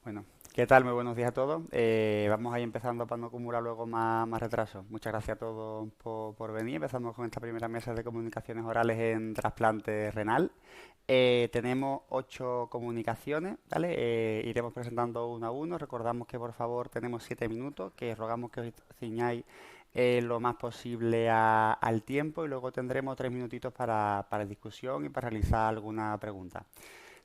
Bueno, ¿qué tal? Muy buenos días a todos. Vamos a ir empezando para no acumular luego más retraso. Muchas gracias a todos por venir. Empezamos con esta primera mesa de comunicaciones orales en trasplante renal. Tenemos 8 comunicaciones, ¿vale? Iremos presentando uno a uno. Recordamos que por favor tenemos 7 minutos, que rogamos que os ciñáis lo más posible al tiempo y luego tendremos 3 minutitos para discusión y para realizar alguna pregunta.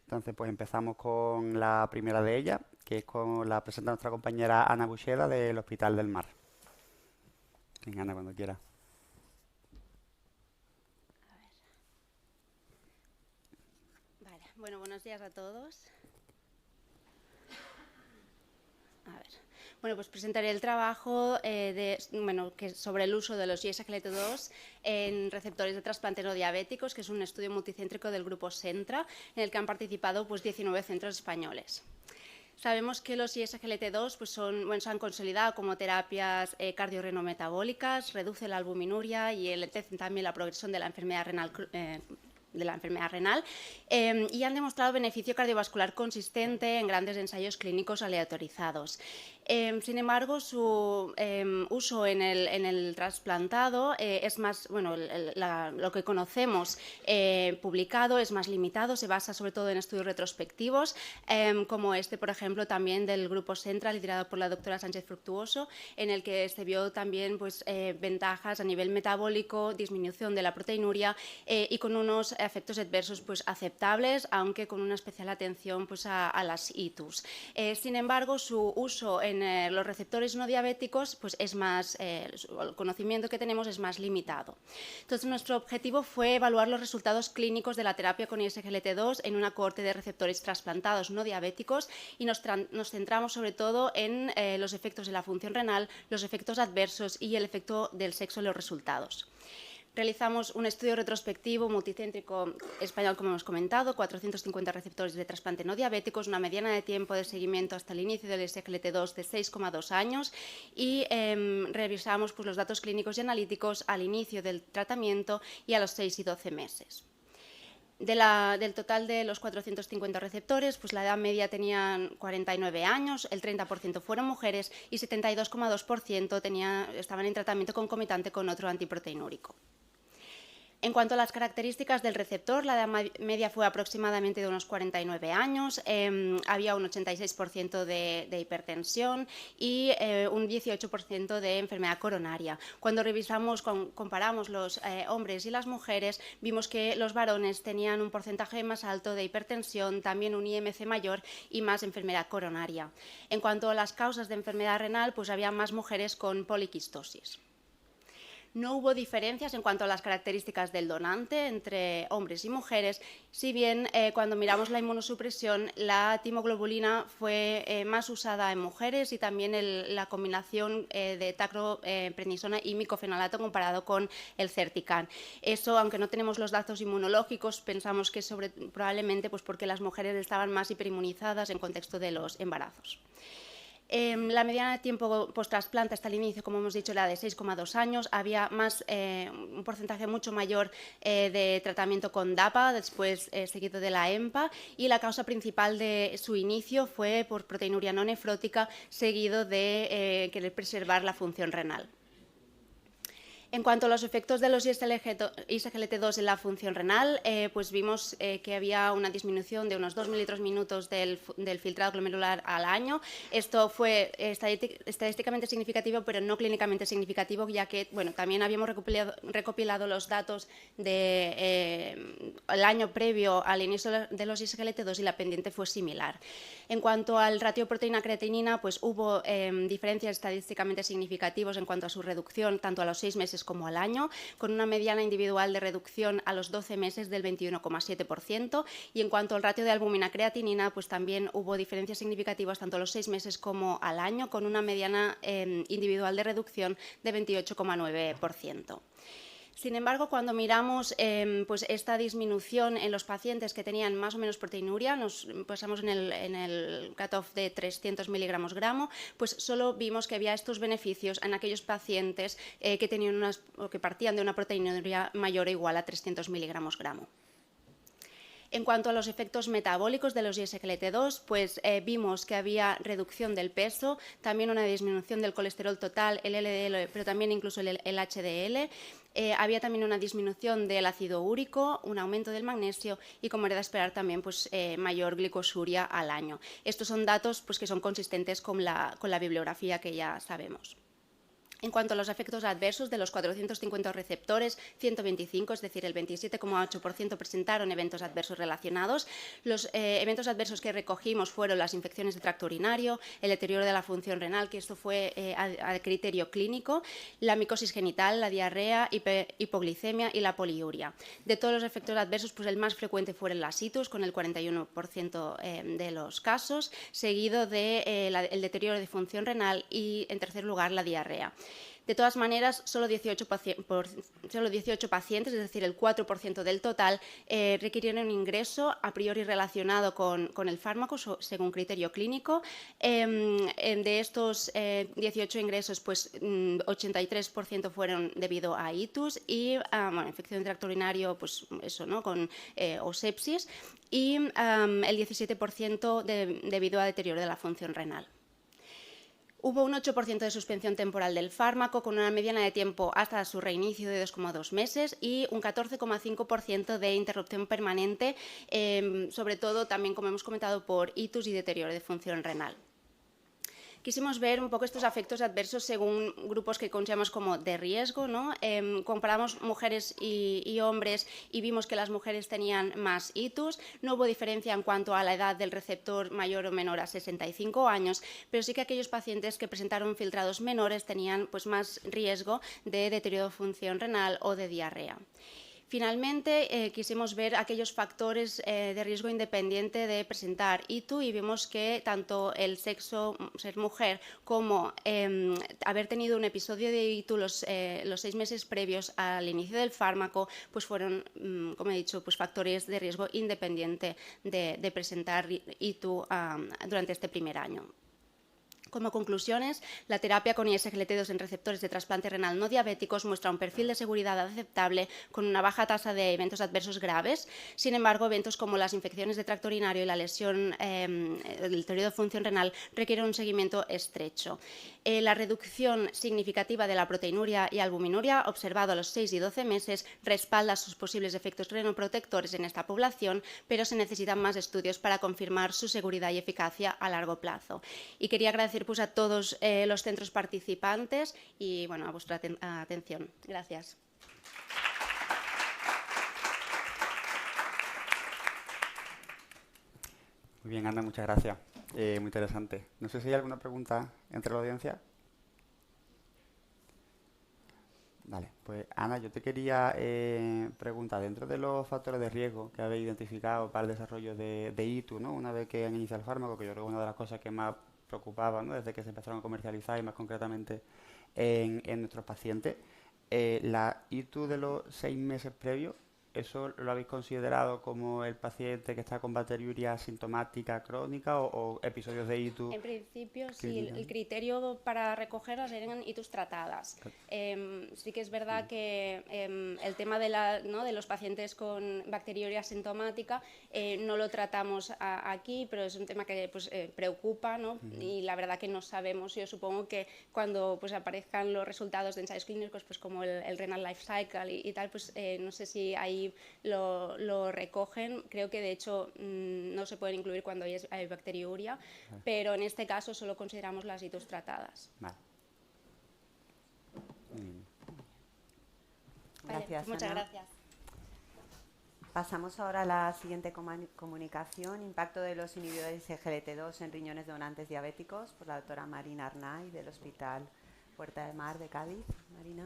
Entonces, pues empezamos con la primera de ellas, que es con la presenta nuestra compañera Ana Buxeda del Hospital del Mar. Venga, Ana, cuando quiera. Vale, bueno, buenos días a todos. A ver. Bueno, pues presentaré el trabajo sobre el uso de los ISGLT2 en receptores de trasplante no diabéticos, que es un estudio multicéntrico del grupo Centra, en el que han participado 19 centros españoles. Sabemos que los ISGLT2 se han consolidado como terapias cardiorrenometabólicas, reduce la albuminuria y enlentecen también la progresión de la enfermedad renal, y han demostrado beneficio cardiovascular consistente en grandes ensayos clínicos aleatorizados. Sin embargo, su uso en el trasplantado es más, lo que conocemos publicado es más limitado, se basa sobre todo en estudios retrospectivos, como este, por ejemplo, también del grupo Centra, liderado por la doctora Sánchez Fructuoso, en el que se vio también ventajas a nivel metabólico, disminución de la proteinuria y con unos efectos adversos aceptables, aunque con una especial atención a las ITUs. Sin embargo, su uso en los receptores no diabéticos el conocimiento que tenemos es más limitado. Entonces, nuestro objetivo fue evaluar los resultados clínicos de la terapia con ISGLT2 en una cohorte de receptores trasplantados no diabéticos y nos centramos sobre todo en los efectos de la función renal, los efectos adversos y el efecto del sexo en los resultados. Realizamos un estudio retrospectivo multicéntrico español, como hemos comentado, 450 receptores de trasplante no diabéticos, una mediana de tiempo de seguimiento hasta el inicio del ISGLT2 de 6,2 años y revisamos los datos clínicos y analíticos al inicio del tratamiento y a los 6 y 12 meses. Del total de los 450 receptores, la edad media tenían 49 años, el 30% fueron mujeres y 72,2% estaban en tratamiento concomitante con otro antiproteinúrico. En cuanto a las características del receptor, la edad media fue aproximadamente de unos 49 años, había un 86% de hipertensión y un 18% de enfermedad coronaria. Cuando comparamos los hombres y las mujeres, vimos que los varones tenían un porcentaje más alto de hipertensión, también un IMC mayor y más enfermedad coronaria. En cuanto a las causas de enfermedad renal, había más mujeres con poliquistosis. No hubo diferencias en cuanto a las características del donante entre hombres y mujeres, si bien cuando miramos la inmunosupresión, la timoglobulina fue más usada en mujeres y también la combinación de tacroprednisona y micofenolato comparado con el Certican. Eso, aunque no tenemos los datos inmunológicos, pensamos que es probablemente porque las mujeres estaban más hiperinmunizadas en contexto de los embarazos. La mediana de tiempo post-trasplante hasta el inicio, como hemos dicho, era de 6,2 años. Había un porcentaje mucho mayor de tratamiento con DAPA, después seguido de la EMPA, y la causa principal de su inicio fue por proteinuria no nefrótica, seguido de querer preservar la función renal. En cuanto a los efectos de los ISGLT2 en la función renal, vimos que había una disminución de unos 2 mililitros minutos del filtrado glomerular al año. Esto fue estadísticamente significativo, pero no clínicamente significativo, ya que también habíamos recopilado los datos del año previo al inicio de los ISGLT2 y la pendiente fue similar. En cuanto al ratio proteína-creatinina, hubo diferencias estadísticamente significativas en cuanto a su reducción, tanto a los 6 meses como al año, con una mediana individual de reducción a los 12 meses del 21,7%, y en cuanto al ratio de albumina-creatinina, también hubo diferencias significativas tanto a los 6 meses como al año, con una mediana individual de reducción de 28,9%. Sin embargo, cuando miramos esta disminución en los pacientes que tenían más o menos proteinuria, nos pasamos en el cutoff de 300 miligramos gramo, solo vimos que había estos beneficios en aquellos pacientes que partían de una proteinuria mayor o igual a 300 miligramos gramo. En cuanto a los efectos metabólicos de los ISGLT2, pues vimos que había reducción del peso, también una disminución del colesterol total, el LDL, pero también incluso el HDL. Había también una disminución del ácido úrico, un aumento del magnesio y, como era de esperar, también pues, mayor glicosuria al año. Estos son datos pues, que son consistentes con la bibliografía que ya sabemos. En cuanto a los efectos adversos, de los 450 receptores, 125, es decir, el 27,8% presentaron eventos adversos relacionados. Los eventos adversos que recogimos fueron las infecciones de tracto urinario, el deterioro de la función renal, que esto fue a criterio clínico, la micosis genital, la diarrea, hipoglicemia y la poliuria. De todos los efectos adversos, pues el más frecuente fueron las itus, con el 41% de los casos, seguido del deterioro de función renal y, en tercer lugar, la diarrea. De todas maneras, solo 18 pacientes, es decir, el 4% del total, requirieron un ingreso a priori relacionado con el fármaco, según criterio clínico. De estos 18 ingresos, pues 83% fueron debido a itus y infección de tracto urinario, pues eso, ¿no? O sepsis, y el 17% debido a deterioro de la función renal. Hubo un 8% de suspensión temporal del fármaco, con una mediana de tiempo hasta su reinicio de 2,2 meses y un 14,5% de interrupción permanente, sobre todo también, como hemos comentado, por itus y deterioro de función renal. Quisimos ver un poco estos efectos adversos según grupos que consideramos como de riesgo, ¿no? Comparamos mujeres y hombres y vimos que las mujeres tenían más itus. No hubo diferencia en cuanto a la edad del receptor mayor o menor a 65 años, pero sí que aquellos pacientes que presentaron filtrados menores tenían pues, más riesgo de deterioro de función renal o de diarrea. Finalmente, quisimos ver aquellos factores de riesgo independiente de presentar ITU y vimos que tanto el sexo, ser mujer, como haber tenido un episodio de ITU los 6 meses previos al inicio del fármaco, pues fueron, como he dicho, pues factores de riesgo independiente de presentar ITU durante este primer año. Como conclusiones, la terapia con ISGLT2 en receptores de trasplante renal no diabéticos muestra un perfil de seguridad aceptable con una baja tasa de eventos adversos graves. Sin embargo, eventos como las infecciones de tracto urinario y la lesión del deterioro de función renal requieren un seguimiento estrecho. La reducción significativa de la proteinuria y albuminuria observado a los 6 y 12 meses respalda sus posibles efectos renoprotectores en esta población, pero se necesitan más estudios para confirmar su seguridad y eficacia a largo plazo. Y quería agradecer pues, a todos los centros participantes y bueno, a vuestra atención. Gracias. Muy bien, Ana, muchas gracias. Muy interesante. No sé si hay alguna pregunta entre la audiencia. Vale, pues Ana, yo te quería preguntar, dentro de los factores de riesgo que habéis identificado para el desarrollo de ITU, ¿no? Una vez que han iniciado el fármaco, que yo creo que una de las cosas que más preocupaba, ¿no? Desde que se empezaron a comercializar y más concretamente en nuestros pacientes, la ITU de los 6 meses previos, ¿eso lo habéis considerado como el paciente que está con bacteriuria asintomática crónica o episodios de ITU? En principio, sí, el criterio para recogerlas eran ITUs tratadas. Sí que es verdad que el tema de los pacientes con bacteriuria asintomática no lo tratamos aquí, pero es un tema que pues, preocupa, ¿no? Y la verdad que no sabemos. Yo supongo que cuando pues, aparezcan los resultados de ensayos clínicos, pues como el Renal Life Cycle y tal, pues no sé si ahí lo recogen. Creo que de hecho no se pueden incluir cuando hay bacteriuria, pero en este caso solo consideramos las ITUs tratadas. Vale. Gracias, Muchas Ana. gracias. Pasamos ahora a la siguiente comunicación, impacto de los inhibidores SGLT2 en riñones donantes diabéticos, por la doctora Marina Arnay del Hospital Puerta del Mar de Cádiz. Marina.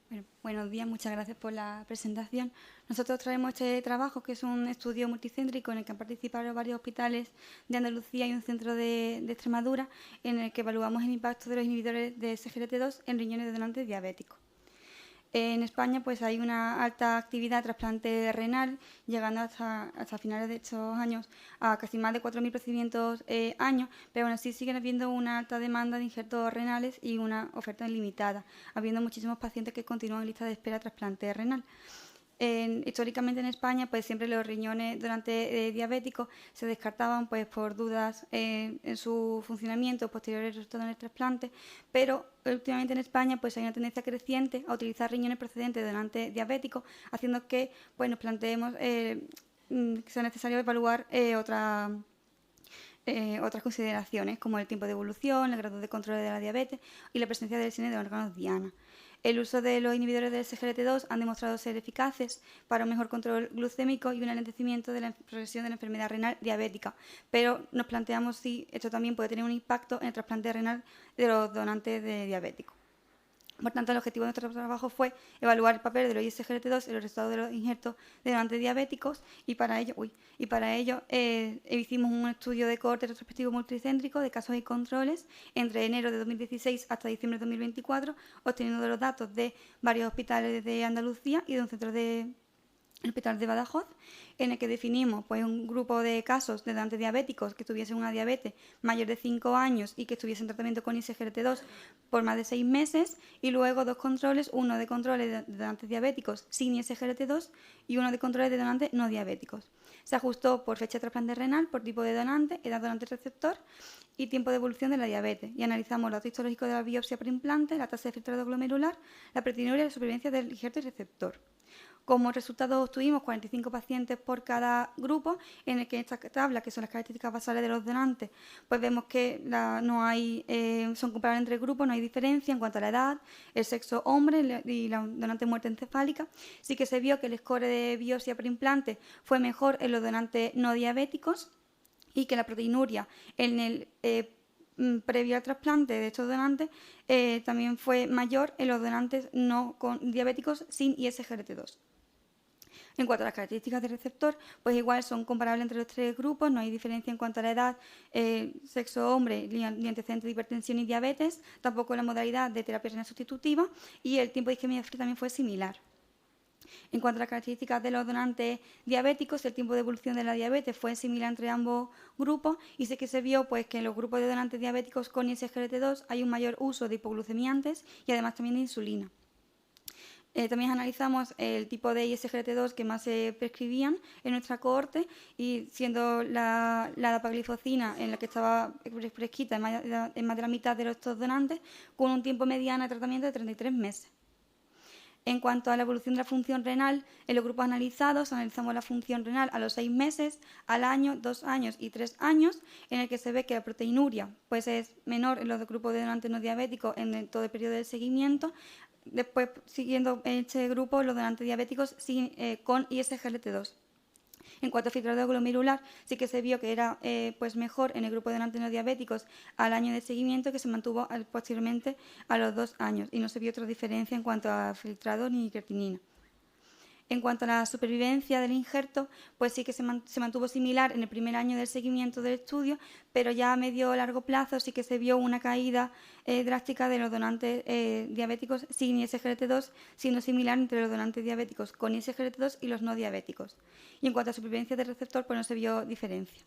Bueno, buenos días, muchas gracias por la presentación. Nosotros traemos este trabajo, que es un estudio multicéntrico en el que han participado varios hospitales de Andalucía y un centro de Extremadura, en el que evaluamos el impacto de los inhibidores de SGLT2 en riñones de donantes diabéticos. En España pues hay una alta actividad de trasplante renal, llegando hasta finales de estos años a casi más de 4.000 procedimientos años, pero aún así sigue habiendo una alta demanda de injertos renales y una oferta limitada, habiendo muchísimos pacientes que continúan en lista de espera de trasplante renal. Históricamente en España pues siempre los riñones donantes diabéticos se descartaban pues por dudas en su funcionamiento posteriores al resultado del trasplante, pero últimamente en España pues hay una tendencia creciente a utilizar riñones procedentes de donantes diabéticos, haciendo que pues nos planteemos que sea necesario evaluar otras consideraciones como el tiempo de evolución, el grado de control de la diabetes y la presencia de lesiones de órganos diana. El uso de los inhibidores del SGLT2 han demostrado ser eficaces para un mejor control glucémico y un alentamiento de la progresión de la enfermedad renal diabética, pero nos planteamos si esto también puede tener un impacto en el trasplante renal de los donantes diabéticos. Por tanto, el objetivo de nuestro trabajo fue evaluar el papel de los SGLT2 en los resultados de los injertos de donantes diabéticos y para ello hicimos un estudio de cohorte retrospectivo multicéntrico de casos y controles entre enero de 2016 hasta diciembre de 2024, obteniendo los datos de varios hospitales de Andalucía y de un centro de el Hospital de Badajoz, en el que definimos pues, un grupo de casos de donantes diabéticos que tuviesen una diabetes mayor de 5 años y que estuviesen en tratamiento con SGLT2 por más de 6 meses, y luego 2 controles, uno de controles de donantes diabéticos sin SGLT2 y uno de controles de donantes no diabéticos. Se ajustó por fecha de trasplante renal, por tipo de donante, edad donante receptor y tiempo de evolución de la diabetes, y analizamos los datos histológicos de la biopsia preimplante, la tasa de filtrado glomerular, la proteinuria y la supervivencia del injerto y receptor. Como resultado obtuvimos 45 pacientes por cada grupo, en el que en esta tabla, que son las características basales de los donantes, pues vemos que son comparables entre grupos, no hay diferencia en cuanto a la edad, el sexo hombre y la donante muerte encefálica. Sí que se vio que el score de biopsia preimplante fue mejor en los donantes no diabéticos y que la proteinuria en el previo al trasplante de estos donantes también fue mayor en los donantes no diabéticos sin ISGLT2. En cuanto a las características del receptor, pues igual son comparables entre los 3 grupos, no hay diferencia en cuanto a la edad, sexo hombre, ni antecedentes de hipertensión y diabetes, tampoco la modalidad de terapia renal sustitutiva, y el tiempo de isquemia fría también fue similar. En cuanto a las características de los donantes diabéticos, el tiempo de evolución de la diabetes fue similar entre ambos grupos, y sí que se vio pues, que en los grupos de donantes diabéticos con ISGLT2 hay un mayor uso de hipoglucemiantes y además también de insulina. También analizamos el tipo de ISGLT2 que más se prescribían en nuestra cohorte, y siendo la dapagliflozina en la que estaba prescrita en más de la mitad de estos donantes, con un tiempo mediano de tratamiento de 33 meses. En cuanto a la evolución de la función renal, en los grupos analizados analizamos la función renal a los 6 meses, al año, 2 años y 3 años, en el que se ve que la proteinuria pues, es menor en los grupos de donantes no diabéticos en todo el periodo de seguimiento. Después, siguiendo en este grupo, los donantes diabéticos con ISGLT2. En cuanto a filtrado glomerular, sí que se vio que era pues mejor en el grupo de donantes no diabéticos al año de seguimiento, que se mantuvo posteriormente a los 2 años, y no se vio otra diferencia en cuanto a filtrado ni creatinina. En cuanto a la supervivencia del injerto, pues sí que se mantuvo similar en el primer año del seguimiento del estudio, pero ya a medio o largo plazo sí que se vio una caída drástica de los donantes diabéticos sin ISGLT2, siendo similar entre los donantes diabéticos con ISGLT2 y los no diabéticos. Y en cuanto a supervivencia del receptor, pues no se vio diferencia.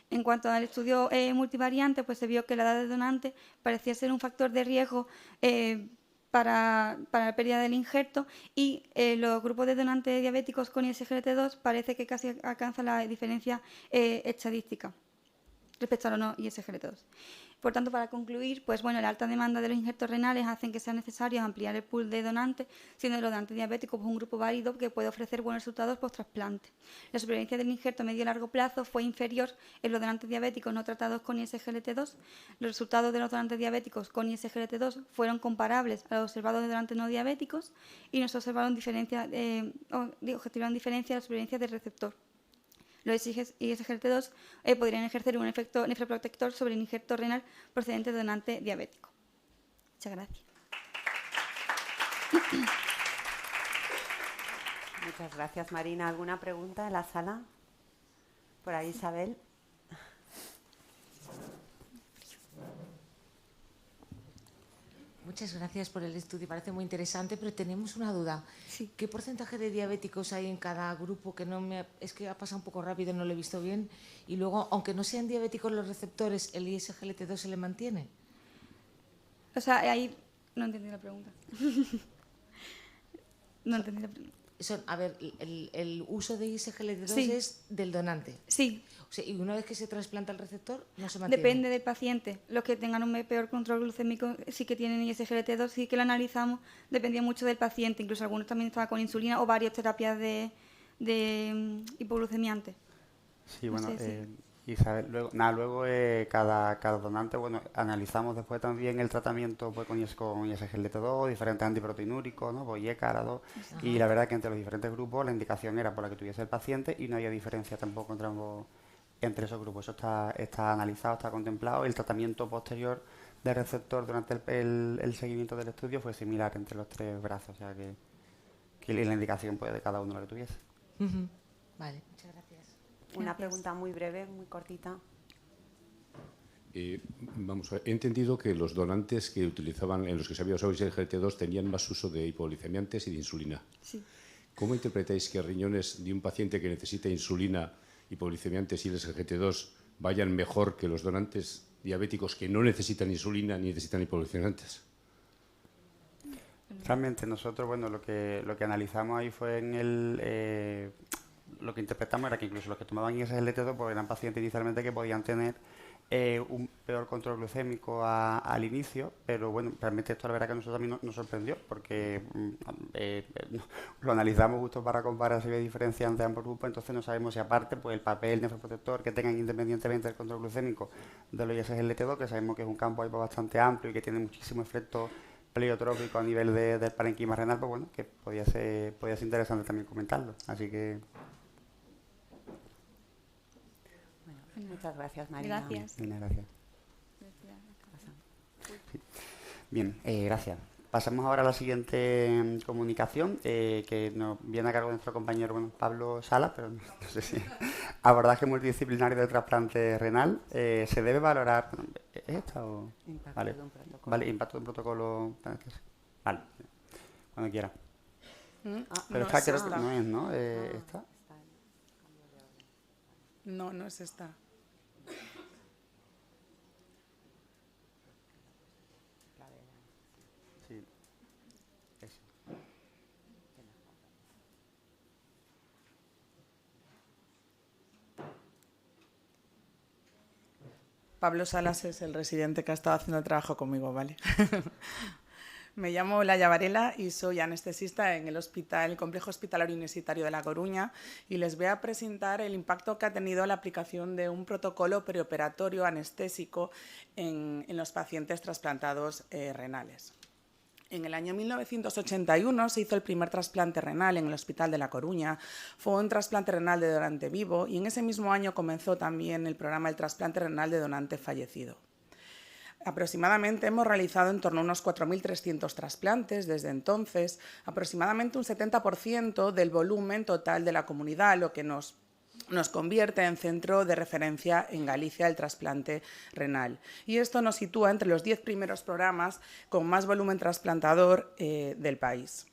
En cuanto al estudio multivariante, pues se vio que la edad del donante parecía ser un factor de riesgo para la pérdida del injerto, y los grupos de donantes diabéticos con ISGLT2 parece que casi alcanza la diferencia estadística respecto a los no ISGLT2. Por tanto, para concluir, pues bueno, la alta demanda de los injertos renales hacen que sea necesario ampliar el pool de donantes, siendo los donantes diabéticos un grupo válido que puede ofrecer buenos resultados post-trasplante. La supervivencia del injerto a medio y largo plazo fue inferior en los donantes diabéticos no tratados con ISGLT2. Los resultados de los donantes diabéticos con ISGLT2 fueron comparables a los observados de donantes no diabéticos, y no se observaron diferencia en la supervivencia del receptor. Los ISGLT2 podrían ejercer un efecto nefroprotector sobre el injerto renal procedente de donante diabético. Muchas gracias. Muchas gracias, Marina. ¿Alguna pregunta en la sala? Por ahí, Isabel. muchas gracias por el estudio, parece muy interesante, pero tenemos una duda. Sí. ¿Qué porcentaje de diabéticos hay en cada grupo? Que es que ha pasado un poco rápido, no lo he visto bien. Y luego, aunque no sean diabéticos los receptores, ¿el ISGLT2 se le mantiene? O sea, ahí no entendí la pregunta. No entendí la pregunta. A ver, el uso de ISGLT2 Sí. es del donante. Sí, O sea, y una vez que se trasplanta el receptor, no se mantiene. depende del paciente. Los que tengan un peor control glucémico sí que tienen ISGLT2, sí que lo analizamos. Dependía mucho del paciente. Incluso algunos también estaban con insulina o varias terapias de hipoglucemiantes. Sí, bueno, No sé, sí. Isabel, luego cada donante, bueno, analizamos después también el tratamiento pues, con ISGLT2, diferentes antiproteinúricos, ¿no? Pues IECA, ARA2, y la verdad que entre los diferentes grupos la indicación era por la que tuviese el paciente y no había diferencia tampoco entre esos grupos. Eso está analizado, está contemplado. El tratamiento posterior del receptor durante el seguimiento del estudio fue similar entre los 3 brazos, o sea que la indicación pues, de cada uno la que tuviese. Vale, muchas gracias. Una pregunta muy breve, muy cortita. Vamos a ver, he entendido que los donantes que utilizaban, en los que se había usado ISGLT2, tenían más uso de hipoglicemiantes y de insulina. Sí. ¿Cómo interpretáis que riñones de un paciente que necesita insulina, hipoglicemiantes y ISGLT2 vayan mejor que los donantes diabéticos que no necesitan insulina ni necesitan hipoglicemiantes? Realmente nosotros, bueno, lo que analizamos ahí fue lo que interpretamos era que incluso los que tomaban ISGLT2 pues eran pacientes inicialmente que podían tener un peor control glucémico al inicio, pero bueno, realmente esto la verdad que a nosotros también nos sorprendió porque lo analizamos justo para comparar si había diferencia entre ambos grupos, entonces no sabemos si aparte pues el papel nefroprotector que tengan independientemente del control glucémico de los ISGLT2, que sabemos que es un campo ahí pues, bastante amplio y que tiene muchísimo efecto pleiotrópico a nivel del parenquima renal, pues bueno, que podía ser interesante también comentarlo, así que... Muchas gracias, Marina. Gracias. Bien, gracias. Sí. Bien, gracias. Pasamos ahora a la siguiente comunicación, que nos viene a cargo de nuestro compañero Pablo Salas, pero no sé si... Abordaje multidisciplinario del trasplante renal. ¿Se debe valorar... ¿Es esta o...? Impacto Vale. de un protocolo. Vale, impacto de un protocolo... Vale, cuando quiera. Pero esta creo que no es, ¿no? ¿Esta? No, no es esta. Sí. Eso. Pablo Salas es el residente que ha estado haciendo el trabajo conmigo, ¿vale? Me llamo Laia Varela y soy anestesista en el Complejo Hospitalario Universitario de La Coruña y les voy a presentar el impacto que ha tenido la aplicación de un protocolo preoperatorio anestésico en los pacientes trasplantados renales. En el año 1981 se hizo el primer trasplante renal en el Hospital de La Coruña. Fue un trasplante renal de donante vivo y en ese mismo año comenzó también el programa del trasplante renal de donante fallecido. Aproximadamente hemos realizado en torno a unos 4.300 trasplantes desde entonces, aproximadamente un 70% del volumen total de la comunidad, lo que nos convierte en centro de referencia en Galicia del trasplante renal. Y esto nos sitúa entre los 10 primeros programas con más volumen trasplantador del país.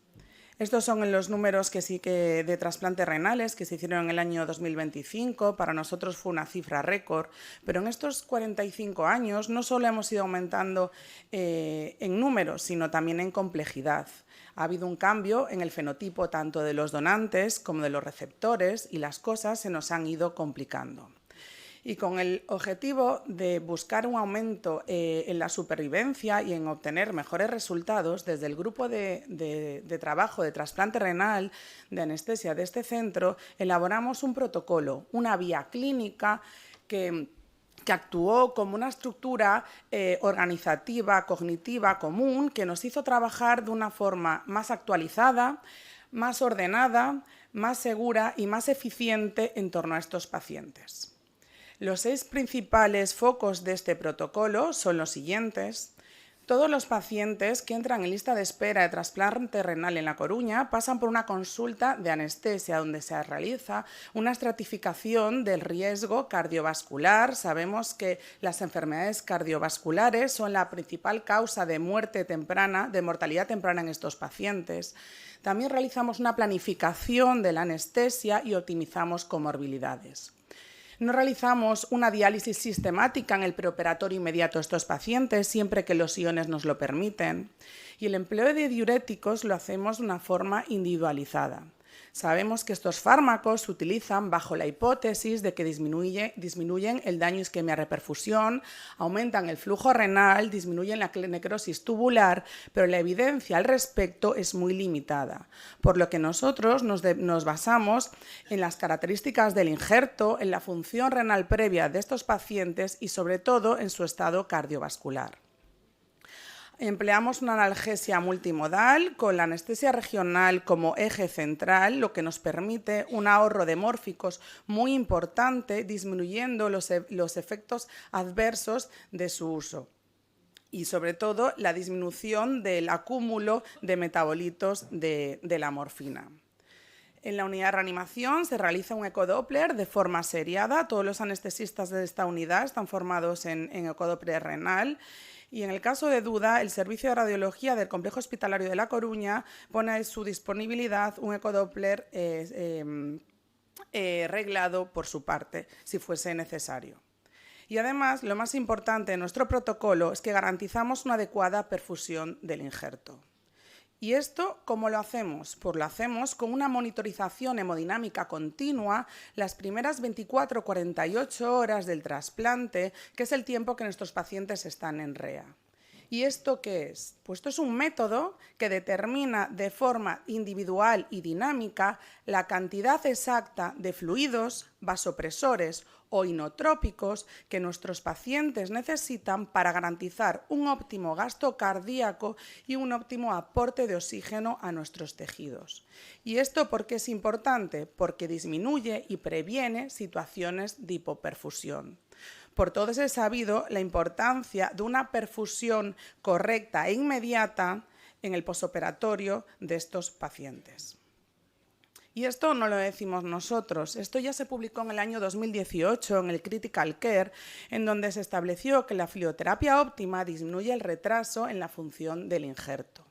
Estos son los números de trasplantes renales que se hicieron en el año 2025. Para nosotros fue una cifra récord, pero en estos 45 años no solo hemos ido aumentando en números, sino también en complejidad. Ha habido un cambio en el fenotipo tanto de los donantes como de los receptores y las cosas se nos han ido complicando. Y con el objetivo de buscar un aumento en la supervivencia y en obtener mejores resultados, desde el grupo de trabajo de trasplante renal de anestesia de este centro, elaboramos un protocolo, una vía clínica que actuó como una estructura organizativa, cognitiva, común, que nos hizo trabajar de una forma más actualizada, más ordenada, más segura y más eficiente en torno a estos pacientes. Los 6 principales focos de este protocolo son los siguientes. Todos los pacientes que entran en lista de espera de trasplante renal en La Coruña pasan por una consulta de anestesia donde se realiza una estratificación del riesgo cardiovascular. Sabemos que las enfermedades cardiovasculares son la principal causa de muerte temprana, de mortalidad temprana en estos pacientes. También realizamos una planificación de la anestesia y optimizamos comorbilidades. No realizamos una diálisis sistemática en el preoperatorio inmediato de estos pacientes, siempre que los iones nos lo permiten. Y el empleo de diuréticos lo hacemos de una forma individualizada. Sabemos que estos fármacos se utilizan bajo la hipótesis de que disminuyen el daño isquemia-reperfusión, aumentan el flujo renal, disminuyen la necrosis tubular, pero la evidencia al respecto es muy limitada, por lo que nosotros nos basamos en las características del injerto, en la función renal previa de estos pacientes y sobre todo en su estado cardiovascular. Empleamos una analgesia multimodal con la anestesia regional como eje central, lo que nos permite un ahorro de mórficos muy importante, disminuyendo los efectos adversos de su uso y, sobre todo, la disminución del acúmulo de metabolitos de la morfina. En la unidad de reanimación se realiza un ecodoppler de forma seriada. Todos los anestesistas de esta unidad están formados en ecodoppler renal. Y en el caso de duda, el Servicio de Radiología del Complejo Hospitalario de La Coruña pone a su disponibilidad un ecodoppler reglado por su parte, si fuese necesario. Y además, lo más importante de nuestro protocolo es que garantizamos una adecuada perfusión del injerto. ¿Y esto cómo lo hacemos? Pues lo hacemos con una monitorización hemodinámica continua las primeras 24-48 horas del trasplante, que es el tiempo que nuestros pacientes están en REA. ¿Y esto qué es? Pues esto es un método que determina de forma individual y dinámica la cantidad exacta de fluidos, vasopresores o inotrópicos que nuestros pacientes necesitan para garantizar un óptimo gasto cardíaco y un óptimo aporte de oxígeno a nuestros tejidos. ¿Y esto por qué es importante? Porque disminuye y previene situaciones de hipoperfusión. Por todos es sabido la importancia de una perfusión correcta e inmediata en el posoperatorio de estos pacientes. Y esto no lo decimos nosotros, esto ya se publicó en el año 2018 en el Critical Care, en donde se estableció que la flioterapia óptima disminuye el retraso en la función del injerto.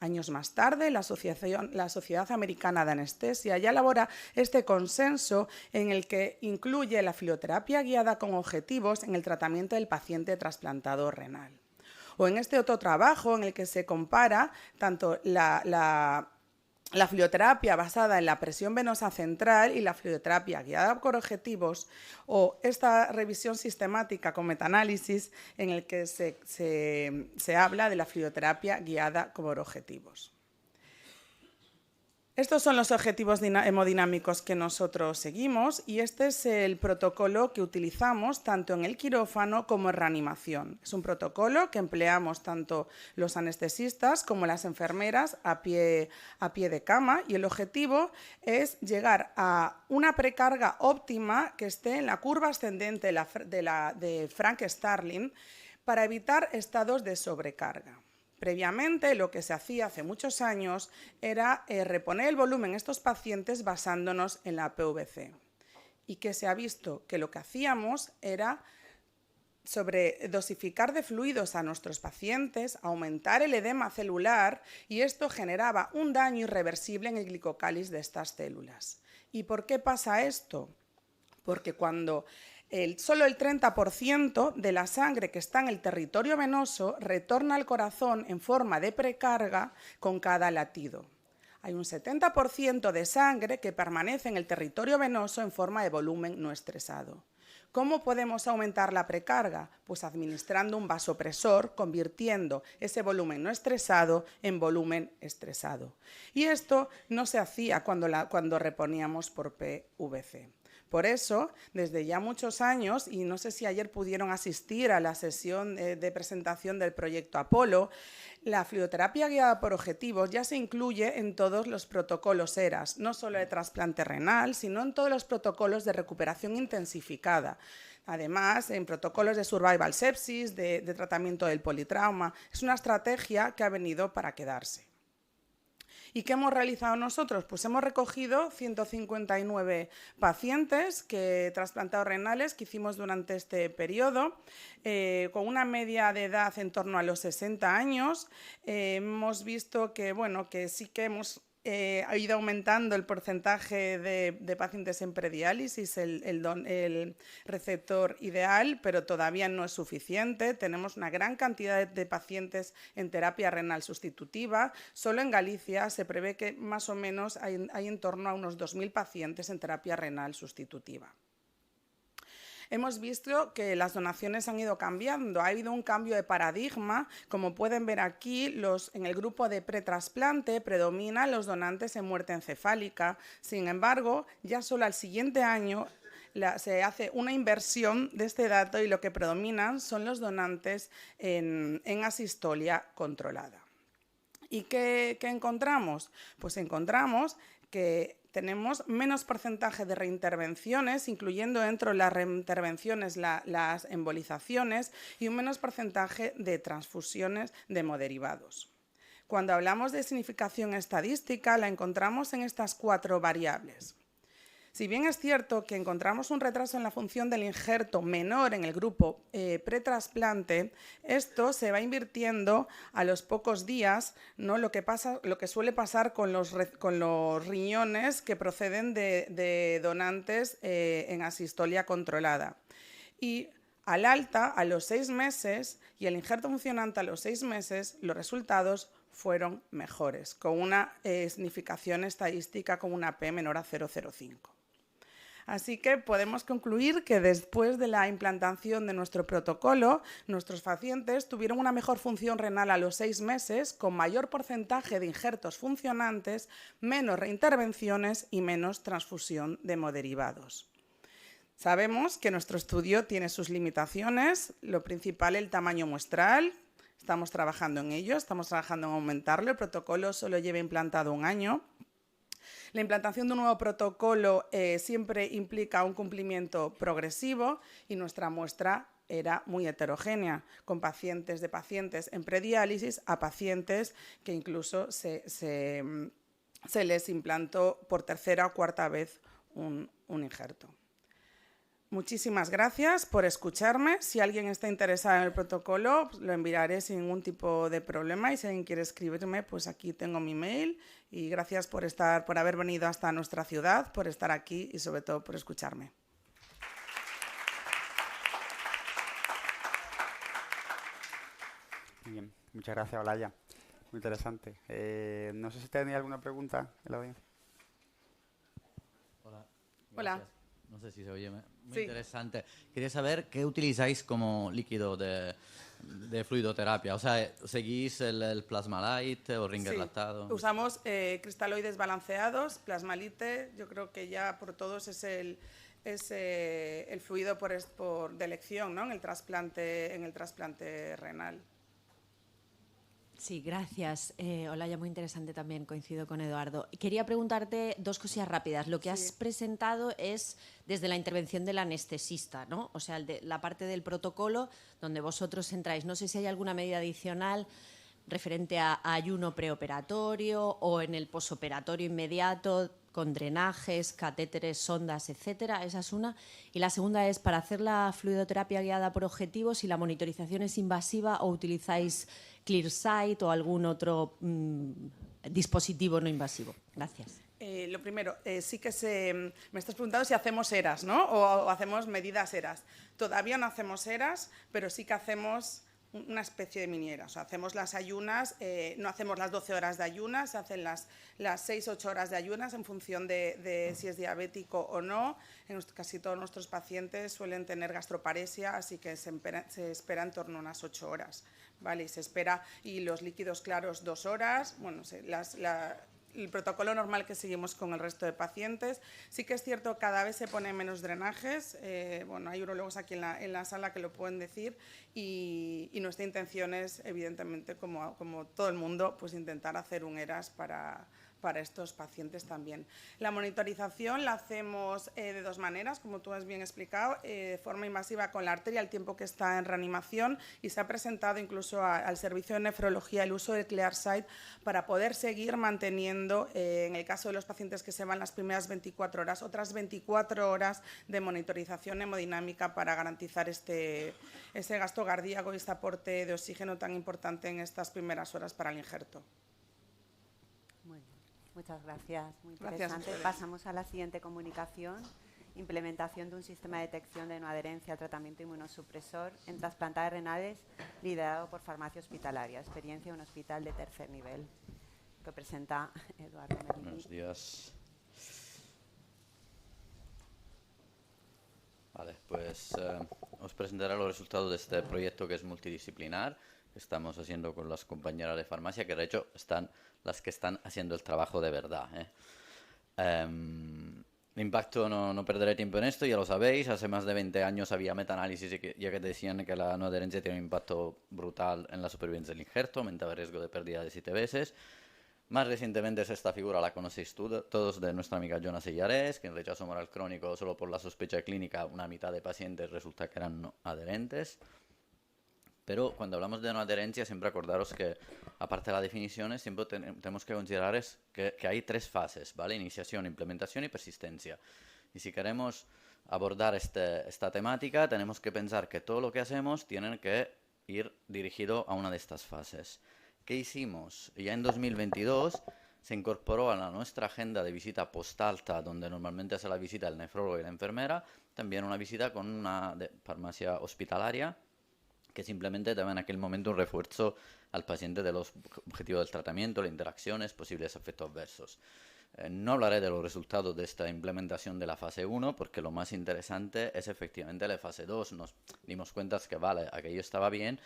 Años más tarde, la Sociedad Americana de Anestesia ya elabora este consenso en el que incluye la flioterapia guiada con objetivos en el tratamiento del paciente trasplantado renal. O en este otro trabajo en el que se compara tanto la flioterapia basada en la presión venosa central y la flioterapia guiada por objetivos, o esta revisión sistemática con metaanálisis en el que se habla de la flioterapia guiada por objetivos. Estos son los objetivos hemodinámicos que nosotros seguimos y este es el protocolo que utilizamos tanto en el quirófano como en reanimación. Es un protocolo que empleamos tanto los anestesistas como las enfermeras a pie de cama y el objetivo es llegar a una precarga óptima que esté en la curva ascendente de Frank Starling para evitar estados de sobrecarga. Previamente, lo que se hacía hace muchos años era reponer el volumen en estos pacientes basándonos en la PVC. Y que se ha visto que lo que hacíamos era sobredosificar de fluidos a nuestros pacientes, aumentar el edema celular y esto generaba un daño irreversible en el glicocális de estas células. ¿Y por qué pasa esto? Porque cuando solo el 30% de la sangre que está en el territorio venoso retorna al corazón en forma de precarga con cada latido. Hay un 70% de sangre que permanece en el territorio venoso en forma de volumen no estresado. ¿Cómo podemos aumentar la precarga? Pues administrando un vasopresor, convirtiendo ese volumen no estresado en volumen estresado. Y esto no se hacía cuando reponíamos por PVC. Por eso, desde ya muchos años, y no sé si ayer pudieron asistir a la sesión de presentación del proyecto Apolo, la fluidoterapia guiada por objetivos ya se incluye en todos los protocolos ERAS, no solo de trasplante renal, sino en todos los protocolos de recuperación intensificada. Además, en protocolos de survival sepsis, de tratamiento del politrauma. Es una estrategia que ha venido para quedarse. ¿Y qué hemos realizado nosotros? Pues hemos recogido 159 pacientes trasplantados renales que hicimos durante este periodo, con una media de edad en torno a los 60 años. Hemos visto que, bueno, que sí que ha ido aumentando el porcentaje de pacientes en prediálisis, el receptor ideal, pero todavía no es suficiente. Tenemos una gran cantidad de pacientes en terapia renal sustitutiva. Solo en Galicia se prevé que más o menos hay en torno a unos 2.000 pacientes en terapia renal sustitutiva. Hemos visto que las donaciones han ido cambiando, ha habido un cambio de paradigma. Como pueden ver aquí, en el grupo de pretrasplante predominan los donantes en muerte encefálica. Sin embargo, ya solo al siguiente año se hace una inversión de este dato y lo que predominan son los donantes en asistolia controlada. ¿Y qué encontramos? Pues encontramos que tenemos menos porcentaje de reintervenciones, incluyendo dentro de las reintervenciones las embolizaciones, y un menos porcentaje de transfusiones de hemoderivados. Cuando hablamos de significación estadística, la encontramos en estas 4 variables. Si bien es cierto que encontramos un retraso en la función del injerto menor en el grupo pretrasplante, esto se va invirtiendo a los pocos días, ¿no? Lo que suele pasar con los riñones que proceden de donantes en asistolia controlada. Y al alta, a los 6 meses, y el injerto funcionante a los 6 meses, los resultados fueron mejores, con una significación estadística con una P menor a 0,05. Así que podemos concluir que después de la implantación de nuestro protocolo, nuestros pacientes tuvieron una mejor función renal a los 6 meses, con mayor porcentaje de injertos funcionantes, menos reintervenciones y menos transfusión de hemoderivados. Sabemos que nuestro estudio tiene sus limitaciones, lo principal el tamaño muestral. Estamos trabajando en ello, estamos trabajando en aumentarlo. El protocolo solo lleva implantado 1 año. La implantación de un nuevo protocolo siempre implica un cumplimiento progresivo y nuestra muestra era muy heterogénea, con pacientes en prediálisis a pacientes que incluso se les implantó por 3ª o 4ª vez un injerto. Muchísimas gracias por escucharme. Si alguien está interesado en el protocolo, pues lo enviaré sin ningún tipo de problema, y si alguien quiere escribirme, pues aquí tengo mi mail. Y gracias por haber venido hasta nuestra ciudad, por estar aquí y sobre todo por escucharme. Muy bien, muchas gracias, Olaya. Muy interesante. No sé si tenía alguna pregunta en la audiencia. Hola. Hola. No sé si se oye. Muy Sí. interesante. Quería saber qué utilizáis como líquido de fluidoterapia. O sea, ¿seguís el Plasma-Lite o Ringer Sí. lactado? Usamos cristaloides balanceados, Plasma-Lite. Yo creo que ya por todos es el fluido de elección, ¿no? en el trasplante renal. Sí, gracias. Olaya, muy interesante también, coincido con Eduardo. Quería preguntarte 2 cosillas rápidas. Lo que has presentado es desde la intervención del anestesista, ¿no? O sea, la parte del protocolo donde vosotros entráis. No sé si hay alguna medida adicional referente a ayuno preoperatorio o en el posoperatorio inmediato, con drenajes, catéteres, sondas, etcétera. Esa es una. Y la segunda es, para hacer la fluidoterapia guiada por objetivos, si la monitorización es invasiva o utilizáis ClearSight o algún otro dispositivo no invasivo. Gracias. Lo primero, sí que me estás preguntando si hacemos ERAS, ¿no? O hacemos medidas ERAS. Todavía no hacemos ERAS, pero sí que hacemos una especie de mini ERAS. O sea, hacemos las ayunas, no hacemos las 12 horas de ayunas, se hacen las 6-8 horas de ayunas en función de si es diabético o no. Casi todos nuestros pacientes suelen tener gastroparesia, así que se espera en torno a unas 8 horas. ¿Vale? Y los líquidos claros 2 horas. Bueno, el protocolo normal que seguimos con el resto de pacientes. Sí que es cierto, cada vez se ponen menos drenajes. Bueno, hay urólogos aquí en la sala que lo pueden decir y nuestra intención es, evidentemente, como todo el mundo, pues intentar hacer un ERAS para estos pacientes también. La monitorización la hacemos de dos maneras, como tú has bien explicado, de forma invasiva con la arteria, el tiempo que está en reanimación, y se ha presentado incluso al servicio de nefrología el uso del ClearSight para poder seguir manteniendo, en el caso de los pacientes que se van las primeras 24 horas, otras 24 horas de monitorización hemodinámica para garantizar ese gasto cardíaco y este aporte de oxígeno tan importante en estas primeras horas para el injerto. Muchas gracias, muy Gracias. interesante. Pasamos a la siguiente comunicación. Implementación de un sistema de detección de no adherencia al tratamiento inmunosupresor en trasplantadas renales liderado por farmacia hospitalaria. Experiencia en un hospital de tercer nivel, que presenta Eduardo Merlini. Buenos días. Vale, pues os presentaré los resultados de este proyecto que es multidisciplinar, que estamos haciendo con las compañeras de farmacia, que de hecho están las que están haciendo el trabajo de verdad. El impacto, no perderé tiempo en esto, ya lo sabéis, hace más de 20 años había metaanálisis ya que decían que la no adherencia tiene un impacto brutal en la supervivencia del injerto, aumentaba el riesgo de pérdida de 7 veces. Más recientemente esta figura la conocéis todos, de nuestra amiga Jonas Eyarés, que en rechazo moral crónico solo por la sospecha clínica una mitad de pacientes resulta que eran no adherentes. Pero cuando hablamos de no adherencia, siempre acordaros que, aparte de las definiciones, siempre tenemos que considerar que hay 3 fases, ¿vale? Iniciación, implementación y persistencia. Y si queremos abordar esta temática, tenemos que pensar que todo lo que hacemos tiene que ir dirigido a una de estas fases. ¿Qué hicimos? Ya en 2022 se incorporó a nuestra agenda de visita post-alta, donde normalmente hace la visita el nefrólogo y la enfermera, también una visita con una farmacia hospitalaria, que simplemente daba en aquel momento un refuerzo al paciente de los objetivos del tratamiento, las interacciones, posibles efectos adversos. No hablaré de los resultados de esta implementación de la fase 1, porque lo más interesante es efectivamente la fase 2. Nos dimos cuenta que vale, aquello estaba bien,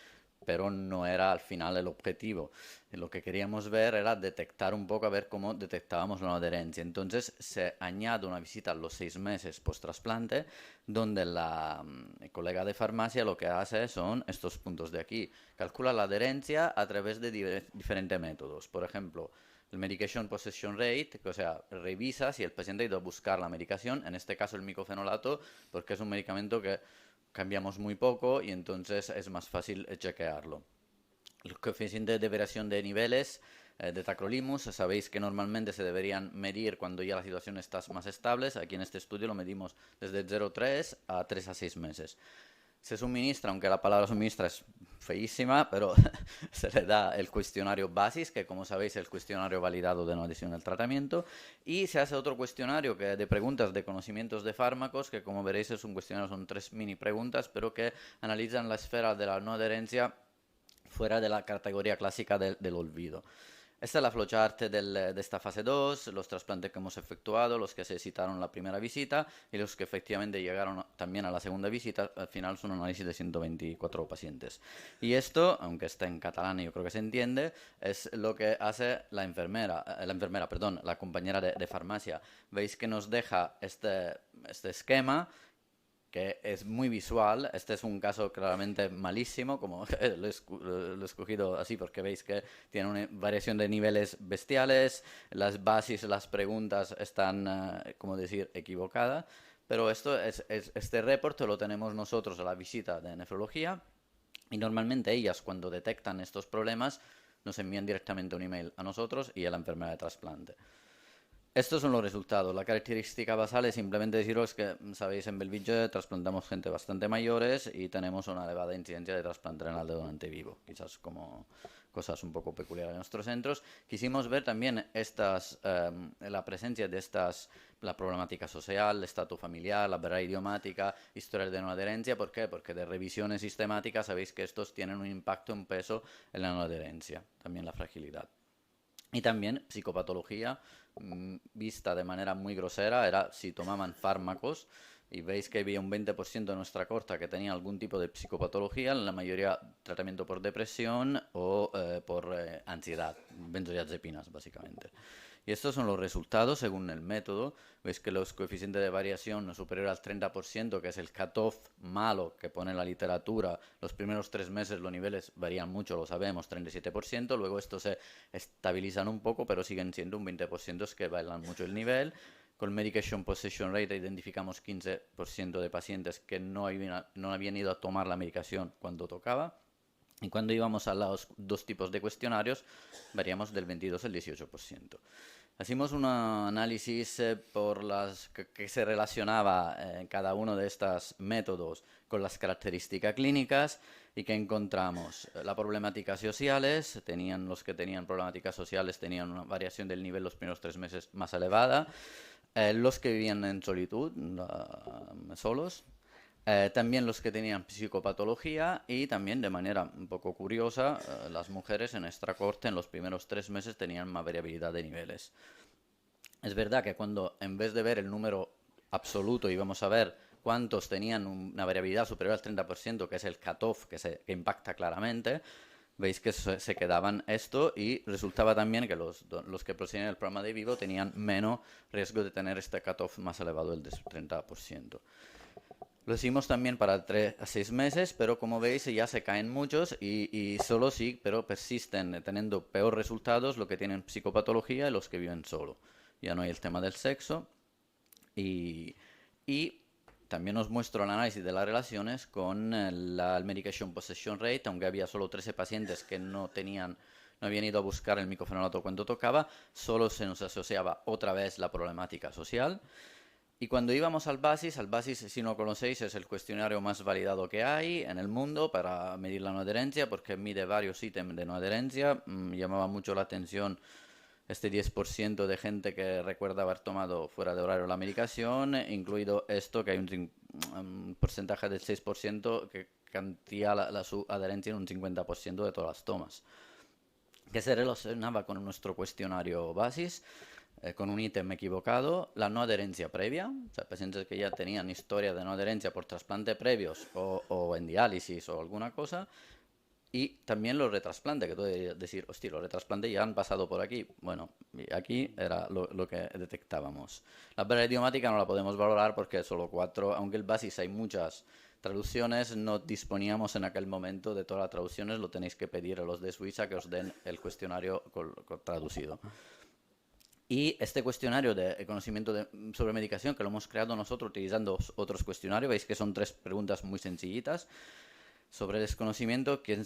pero no era al final el objetivo. Lo que queríamos ver era detectar un poco, a ver cómo detectábamos la no adherencia. Entonces se añade una visita a los 6 meses post-trasplante, donde la colega de farmacia lo que hace son estos puntos de aquí. Calcula la adherencia a través de diferentes métodos. Por ejemplo, el medication possession rate, o sea, revisa si el paciente ha ido a buscar la medicación, en este caso el micofenolato, porque es un medicamento que cambiamos muy poco y entonces es más fácil chequearlo. El coeficiente de variación de niveles de tacrolimus, sabéis que normalmente se deberían medir cuando ya la situación está más estable. Aquí en este estudio lo medimos desde 0,3 a 3 a 6 meses. Se suministra, aunque la palabra suministra es feísima, pero se le da el cuestionario BASIS, que como sabéis es el cuestionario validado de no adhesión al tratamiento, y se hace otro cuestionario de preguntas de conocimientos de fármacos, que como veréis es un cuestionario, son 3 mini preguntas, pero que analizan la esfera de la no adherencia fuera de la categoría clásica del olvido. Esta es la flowchart de esta fase 2, los trasplantes que hemos efectuado, los que se citaron en la primera visita y los que efectivamente llegaron también a la segunda visita. Al final son un análisis de 124 pacientes. Y esto, aunque está en catalán y yo creo que se entiende, es lo que hace la compañera de farmacia. Veis que nos deja este esquema, que es muy visual. Este es un caso claramente malísimo, como lo he escogido así porque veis que tiene una variación de niveles bestiales, las bases, las preguntas están, como decir, equivocadas, pero este reporte lo tenemos nosotros a la visita de nefrología y normalmente ellas, cuando detectan estos problemas, nos envían directamente un email a nosotros y a la enfermera de trasplante. Estos son los resultados. La característica basal es simplemente deciros que, sabéis, en Bellvitge trasplantamos gente bastante mayores y tenemos una elevada incidencia de trasplante renal de donante vivo. Quizás como cosas un poco peculiares de nuestros centros. Quisimos ver también la presencia de la problemática social, el estatus familiar, la barrera idiomática, historias de no adherencia. ¿Por qué? Porque de revisiones sistemáticas sabéis que estos tienen un impacto, un peso en la no adherencia, también la fragilidad. Y también psicopatología, vista de manera muy grosera, era si tomaban fármacos, y veis que había un 20% de nuestra corta que tenía algún tipo de psicopatología, en la mayoría tratamiento por depresión o por ansiedad, benzodiazepinas básicamente. Y estos son los resultados según el método. Veis que los coeficientes de variación no superior al 30%, que es el cutoff malo que pone la literatura. Los primeros 3 meses los niveles varían mucho, lo sabemos, 37%. Luego estos se estabilizan un poco, pero siguen siendo un 20%, es que bailan mucho el nivel. Con Medication Possession Rate identificamos 15% de pacientes que no habían ido a tomar la medicación cuando tocaba. Y cuando íbamos a los 2 tipos de cuestionarios, variamos del 22 al 18%. Hicimos un análisis por que se relacionaba cada uno de estos métodos con las características clínicas y que encontramos las problemáticas sociales. Los que tenían problemáticas sociales tenían una variación del nivel los primeros 3 meses más elevada. Los que vivían en solitud, solos. También los que tenían psicopatología y también, de manera un poco curiosa, las mujeres en nuestra corte en los primeros 3 meses tenían más variabilidad de niveles. Es verdad que cuando en vez de ver el número absoluto íbamos a ver cuántos tenían una variabilidad superior al 30%, que es el cutoff que impacta claramente, veis que se quedaban esto y resultaba también que los que procedían del programa de Vivo tenían menos riesgo de tener este cutoff más elevado, el del 30%. Lo hicimos también para 3 a 6 meses, pero como veis ya se caen muchos y solo sí, pero persisten teniendo peor resultados los que tienen psicopatología y los que viven solo. Ya no hay el tema del sexo. Y también os muestro el análisis de las relaciones con la Medication Possession Rate, aunque había solo 13 pacientes que no habían ido a buscar el micofenolato cuando tocaba, solo se nos asociaba otra vez la problemática social. Y cuando íbamos al BASIS, si no lo conocéis, es el cuestionario más validado que hay en el mundo para medir la no adherencia, porque mide varios ítems de no adherencia. Llamaba mucho la atención este 10% de gente que recuerda haber tomado fuera de horario la medicación, incluido esto, que hay un porcentaje del 6% que cantía su adherencia en un 50% de todas las tomas, que se relacionaba con nuestro cuestionario BASIS. Con un ítem equivocado, la no adherencia previa, o sea, pacientes que ya tenían historia de no adherencia por trasplante previos o en diálisis o alguna cosa, y también los retrasplantes, que tú deberías decir, hostia, los retrasplantes ya han pasado por aquí. Bueno, aquí era lo que detectábamos. La barrera idiomática no la podemos valorar porque solo 4, aunque el BASIS hay muchas traducciones, no disponíamos en aquel momento de todas las traducciones, lo tenéis que pedir a los de Suiza que os den el cuestionario traducido. Y este cuestionario de conocimiento sobre medicación, que lo hemos creado nosotros utilizando otros cuestionarios, veis que son 3 preguntas muy sencillitas. Sobre desconocimiento, ¿quién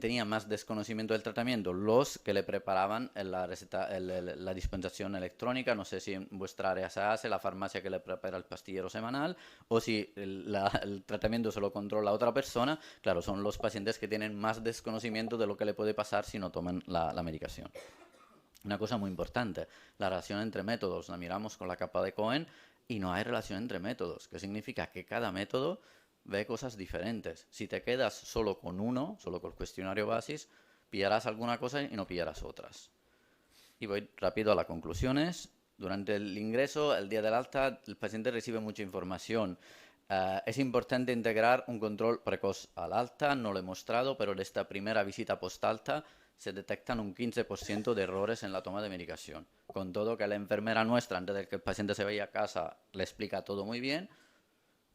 tenía más desconocimiento del tratamiento? Los que le preparaban la dispensación electrónica, no sé si en vuestra área se hace, la farmacia que le prepara el pastillero semanal, o si el tratamiento se lo controla otra persona. Claro, son los pacientes que tienen más desconocimiento de lo que le puede pasar si no toman la medicación. Una cosa muy importante, la relación entre métodos. La miramos con la capa de Cohen y no hay relación entre métodos, que significa que cada método ve cosas diferentes. Si te quedas solo con uno, solo con el cuestionario BASIS, pillarás alguna cosa y no pillarás otras. Y voy rápido a las conclusiones. Durante el ingreso, el día del alta, el paciente recibe mucha información. Es importante integrar un control precoz al alta, no lo he mostrado, pero en esta primera visita post-alta se detectan un 15% de errores en la toma de medicación. Con todo que la enfermera nuestra, antes de que el paciente se vaya a casa, le explica todo muy bien,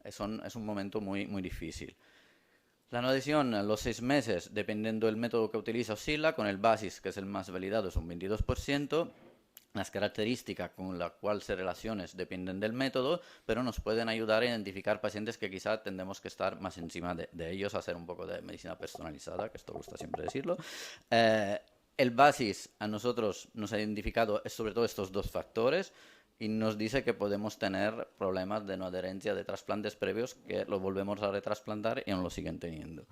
es un momento muy, muy difícil. La no adhesión a los 6 meses, dependiendo del método que utiliza, oscila. Con el BASIS, que es el más validado, es un 22%. Las características con las cuales se relacionan dependen del método, pero nos pueden ayudar a identificar pacientes que quizá tendremos que estar más encima de ellos, hacer un poco de medicina personalizada, que esto gusta siempre decirlo. El BASIS a nosotros nos ha identificado sobre todo estos 2 factores y nos dice que podemos tener problemas de no adherencia de trasplantes previos que lo volvemos a retrasplantar y aún lo siguen teniendo.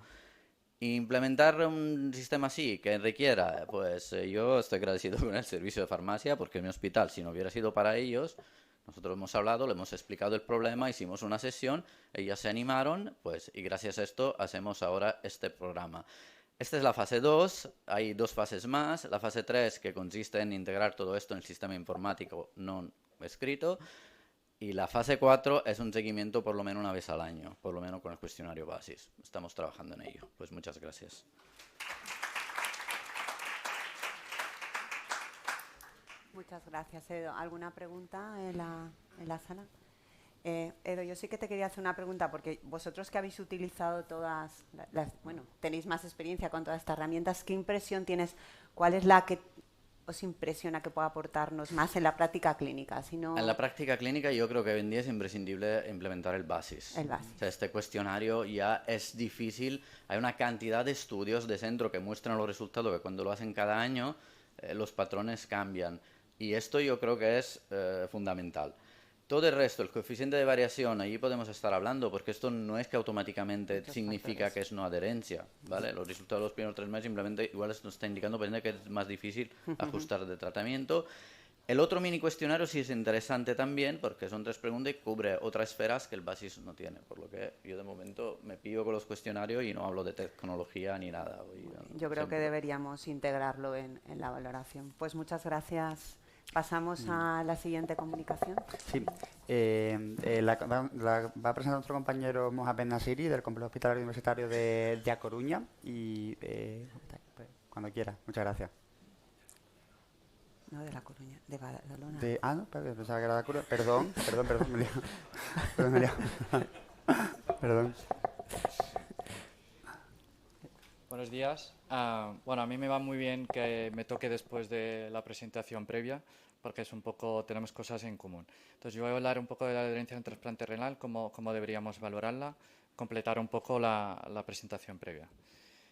Implementar un sistema así que requiera, pues yo estoy agradecido con el servicio de farmacia, porque en mi hospital, si no hubiera sido para ellos, nosotros hemos hablado, le hemos explicado el problema, hicimos una sesión, ellas se animaron, pues, y gracias a esto hacemos ahora este programa. Esta es la fase 2, hay 2 fases más. La fase 3, que consiste en integrar todo esto en el sistema informático no escrito. Y la fase 4 es un seguimiento por lo menos una vez al año, por lo menos con el cuestionario BASIS. Estamos trabajando en ello. Pues muchas gracias. Muchas gracias, Edo. ¿Alguna pregunta en la sala? Edo, yo sí que te quería hacer una pregunta, porque vosotros que habéis utilizado todas bueno, tenéis más experiencia con todas estas herramientas, ¿qué impresión tienes? ¿Cuál es la que os impresiona que pueda aportarnos más en la práctica clínica? En la práctica clínica yo creo que hoy en día es imprescindible implementar el BASIS. El BASIS. O sea, este cuestionario ya es difícil. Hay una cantidad de estudios de centro que muestran los resultados que cuando lo hacen cada año los patrones cambian. Y esto yo creo que es fundamental. Todo el resto, el coeficiente de variación, ahí podemos estar hablando, porque esto no es que automáticamente significa que es no adherencia, ¿vale? Los resultados de los primeros 3 meses simplemente igual nos está indicando que es más difícil ajustar de tratamiento. El otro mini cuestionario sí es interesante también, porque son 3 preguntas y cubre otras esferas que el BASIS no tiene, por lo que yo de momento me pillo con los cuestionarios y no hablo de tecnología ni nada. Yo creo que deberíamos integrarlo en la valoración. Pues muchas gracias. Pasamos a la siguiente comunicación. Sí, va a presentar nuestro compañero Mohamed Nasiri del Complejo Hospitalario Universitario de A Coruña y cuando quiera. Muchas gracias. No, de La Coruña, de Badalona. No, pensaba que era de A Coruña. Perdón, me he liado. Perdón, me he liado. Perdón. Buenos días. Bueno, a mí me va muy bien que me toque después de la presentación previa, porque es un poco, tenemos cosas en común. Entonces, yo voy a hablar un poco de la adherencia en trasplante renal, cómo deberíamos valorarla, completar un poco la presentación previa.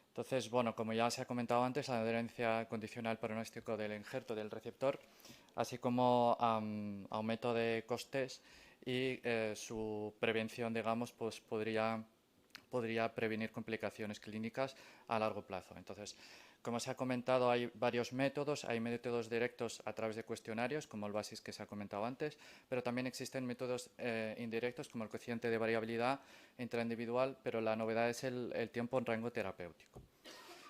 Entonces, bueno, como ya se ha comentado antes, la adherencia condiciona el pronóstico del injerto del receptor, así como aumento de costes y su prevención, digamos, pues podría prevenir complicaciones clínicas a largo plazo. Entonces, como se ha comentado, hay varios métodos. Hay métodos directos a través de cuestionarios, como el BASIS que se ha comentado antes, pero también existen métodos indirectos, como el coeficiente de variabilidad intraindividual, pero la novedad es el tiempo en rango terapéutico.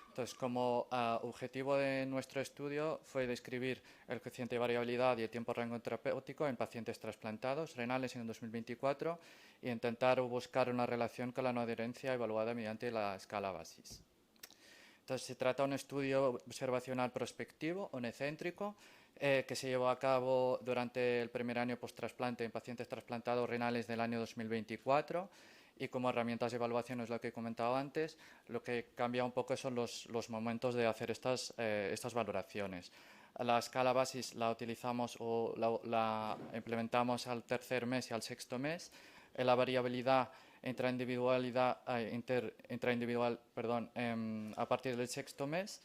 Entonces, como objetivo de nuestro estudio fue describir el coeficiente de variabilidad y el tiempo de rango terapéutico en pacientes trasplantados renales en 2024 e intentar buscar una relación con la no adherencia evaluada mediante la escala BASIS. Entonces, se trata de un estudio observacional prospectivo, unecéntrico, que se llevó a cabo durante el primer año post-trasplante en pacientes trasplantados renales del año 2024. Y como herramientas de evaluación es lo que he comentado antes, lo que cambia un poco son los momentos de hacer estas valoraciones. La escala BASIS la utilizamos o la implementamos al 3er mes y al 6º mes. La variabilidad intraindividual, a partir del 6º mes.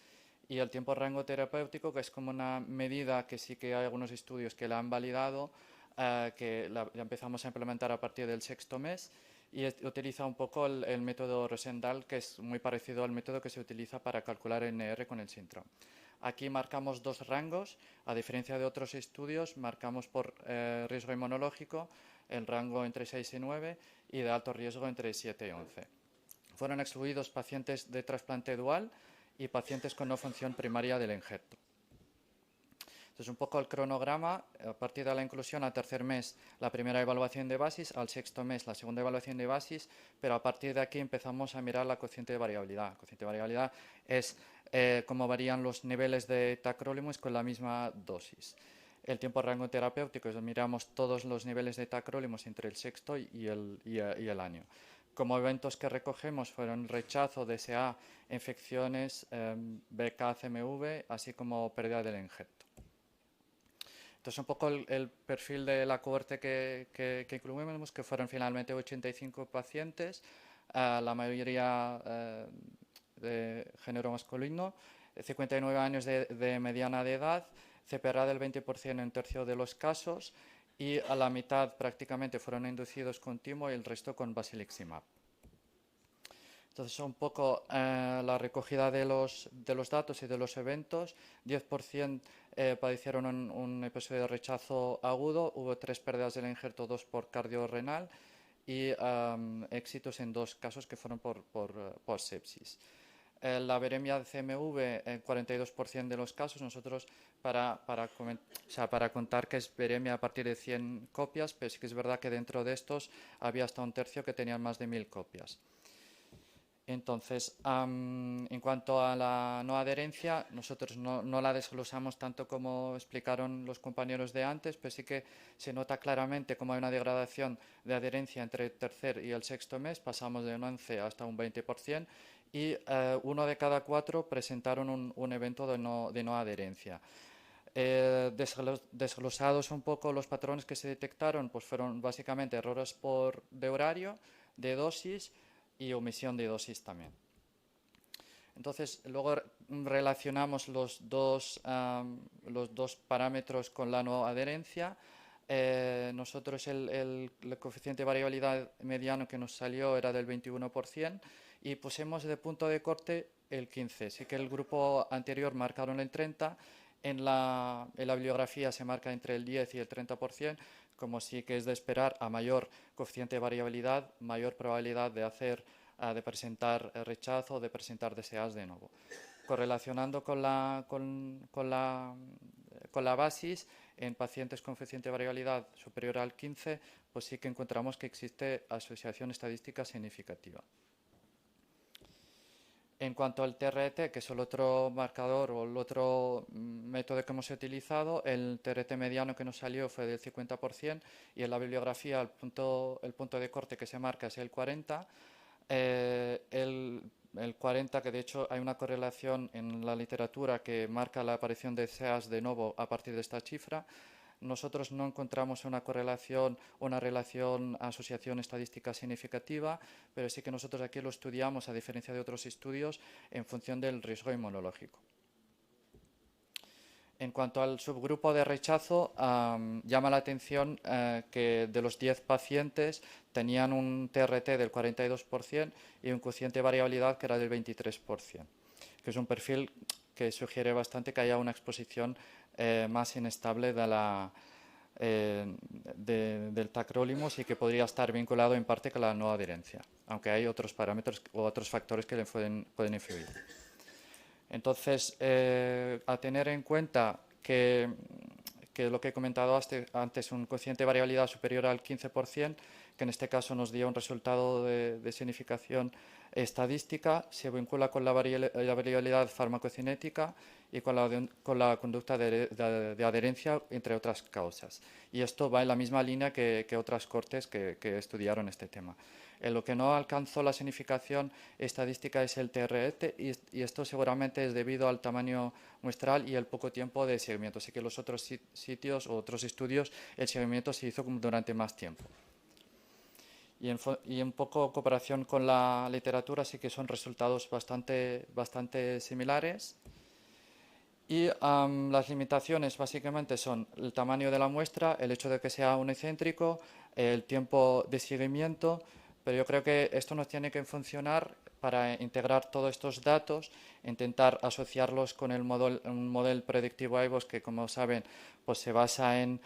Y el tiempo de rango terapéutico, que es como una medida que sí que hay algunos estudios que la han validado, que la empezamos a implementar a partir del 6º mes. Y utiliza un poco el método Rosendahl, que es muy parecido al método que se utiliza para calcular NR con el síndrome. Aquí marcamos 2 rangos, a diferencia de otros estudios, marcamos por riesgo inmunológico el rango entre 6 y 9 y de alto riesgo entre 7 y 11. Fueron excluidos pacientes de trasplante dual y pacientes con no función primaria del injerto. Entonces, un poco el cronograma, a partir de la inclusión al 3er mes la primera evaluación de BASIS, al 6º mes la segunda evaluación de BASIS, pero a partir de aquí empezamos a mirar la cociente de variabilidad. La cociente de variabilidad es cómo varían los niveles de tacrolimus con la misma dosis. El tiempo de rango terapéutico, miramos todos los niveles de tacrolimus entre el 6º y el año. Como eventos que recogemos fueron rechazo, DSA, infecciones, BK-CMV, así como pérdida del injerto. Entonces, un poco el perfil de la cohorte que incluimos, que fueron finalmente 85 pacientes, la mayoría de género masculino, 59 años de mediana de edad, CPRA del 20% en un tercio de los casos y a la mitad prácticamente fueron inducidos con timo y el resto con basiliximab. Entonces, un poco la recogida de los datos y de los eventos. 10% padecieron un episodio de rechazo agudo, hubo 3 pérdidas del injerto, 2 por cardiorrenal y éxitos en 2 casos que fueron por sepsis. La viremia de CMV en 42% de los casos, nosotros para contar que es viremia a partir de 100 copias, pero sí que es verdad que dentro de estos había hasta un tercio que tenían más de 1000 copias. Entonces, en cuanto a la no adherencia, nosotros no la desglosamos tanto como explicaron los compañeros de antes, pero sí que se nota claramente cómo hay una degradación de adherencia entre el tercer y el sexto mes, pasamos de un 11 hasta un 20%, y 1 de cada 4 presentaron un evento de no adherencia. Desglosados un poco los patrones que se detectaron, pues fueron básicamente errores de horario, de dosis y omisión de dosis también. Entonces, luego relacionamos los dos parámetros con la no adherencia. Nosotros el coeficiente de variabilidad mediano que nos salió era del 21% y pusimos de punto de corte el 15%. Sí que el grupo anterior marcaron el 30%, en la bibliografía se marca entre el 10 y el 30%, como sí que es de esperar, a mayor coeficiente de variabilidad, mayor probabilidad de presentar rechazo o de presentar DSAs de nuevo. Correlacionando con la basis, en pacientes con coeficiente de variabilidad superior al 15, pues sí que encontramos que existe asociación estadística significativa. En cuanto al TRT, que es el otro marcador o el otro método que hemos utilizado, el TRT mediano que nos salió fue del 50% y en la bibliografía el punto de corte que se marca es el 40%. El 40%, que de hecho hay una correlación en la literatura que marca la aparición de CEAs de novo a partir de esta cifra. Nosotros no encontramos una correlación, una relación, asociación estadística significativa, pero sí que nosotros aquí lo estudiamos, a diferencia de otros estudios, en función del riesgo inmunológico. En cuanto al subgrupo de rechazo, llama la atención que de los 10 pacientes tenían un TRT del 42% y un cociente de variabilidad que era del 23%, que es un perfil que sugiere bastante que haya una exposición más inestable del tacrolimus y que podría estar vinculado en parte con la no adherencia, aunque hay otros parámetros o otros factores que le pueden influir. Entonces, a tener en cuenta que lo que he comentado antes, un cociente de variabilidad superior al 15%, que en este caso nos dio un resultado de significación estadística, se vincula con la variabilidad farmacocinética y con la conducta de adherencia, entre otras causas. Y esto va en la misma línea que otras cortes que estudiaron este tema. En lo que no alcanzó la significación estadística es el TRT y esto seguramente es debido al tamaño muestral y el poco tiempo de seguimiento. Así que los otros sitios o otros estudios el seguimiento se hizo durante más tiempo. Y un poco cooperación con la literatura, sí que son resultados bastante similares. Y las limitaciones básicamente son el tamaño de la muestra, el hecho de que sea unicéntrico, el tiempo de seguimiento, pero yo creo que esto nos tiene que funcionar para integrar todos estos datos, intentar asociarlos con un modelo predictivo IVOS que, como saben, pues se basa en